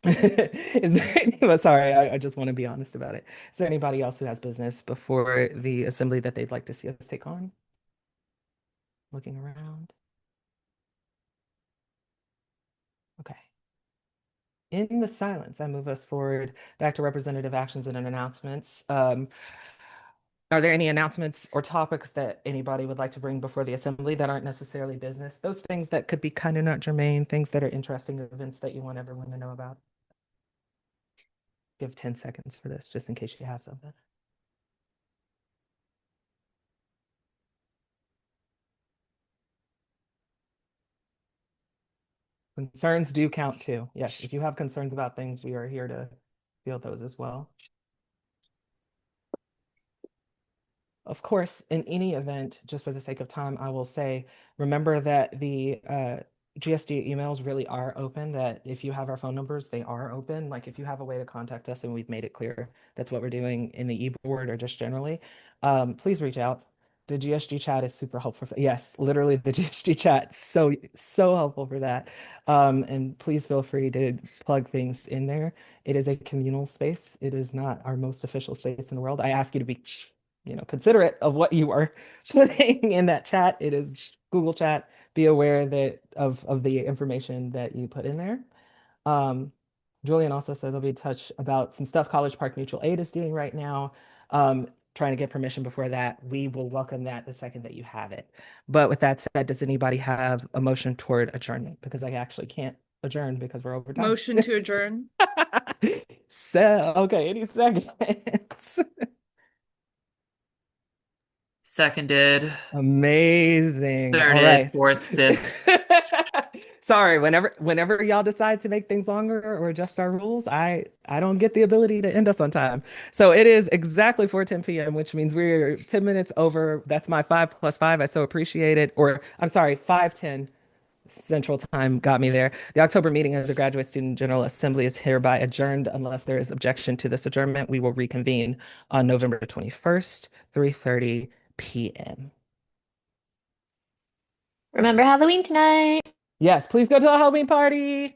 S1: Is there well, sorry, I just want to be honest about it. Is there anybody else who has business before the assembly that they'd like to see us take on? Looking around. Okay. In the silence, I move us forward back to representative actions and announcements. Are there any announcements or topics that anybody would like to bring before the assembly that aren't necessarily business? Those things that could be kind of not germane, things that are interesting events that you want everyone to know about. Give 10 seconds for this, just in case you have something. Concerns do count too. Yes, if you have concerns about things, we are here to field those as well. of course, in any event, just for the sake of time, I will say, remember that the GSD emails really are open, that if you have our phone numbers, they are open. Like if you have a way to contact us and we've made it clear that's what we're doing in the e-board or just generally, please reach out. The GSG chat is super helpful. Yes, literally the GSG chat, so helpful for that. And please feel free to plug things in there. It is a communal space. It is not our most official space in the world. I ask you to be, considerate of what you are putting in that chat. It is Google Chat. Be aware that of the information that you put in there. Um, Julian also says I'll be in touch about some stuff College Park Mutual Aid is doing right now. Trying to get permission before that. We will welcome that the second that you have it. But with that said, does anybody have a motion toward adjournment? Because I actually can't adjourn because we're over time.
S3: Motion to adjourn.
S1: So, okay, any seconds?
S2: Seconded,
S1: Amazing. All
S2: thirded,
S1: right.
S2: fourth, fifth.
S1: Sorry, whenever y'all decide to make things longer or adjust our rules, I don't get the ability to end us on time. So it is exactly 4:10 p.m., which means we're 10 minutes over. That's my 5 + 5. I so appreciate it. Or I'm sorry, 5:10 Central Time got me there. The October meeting of the Graduate Student General Assembly is hereby adjourned unless there is objection to this adjournment. We will reconvene on November 21st, 3:30 p.m.
S6: Remember Halloween tonight.
S1: Yes, please go to a Halloween party.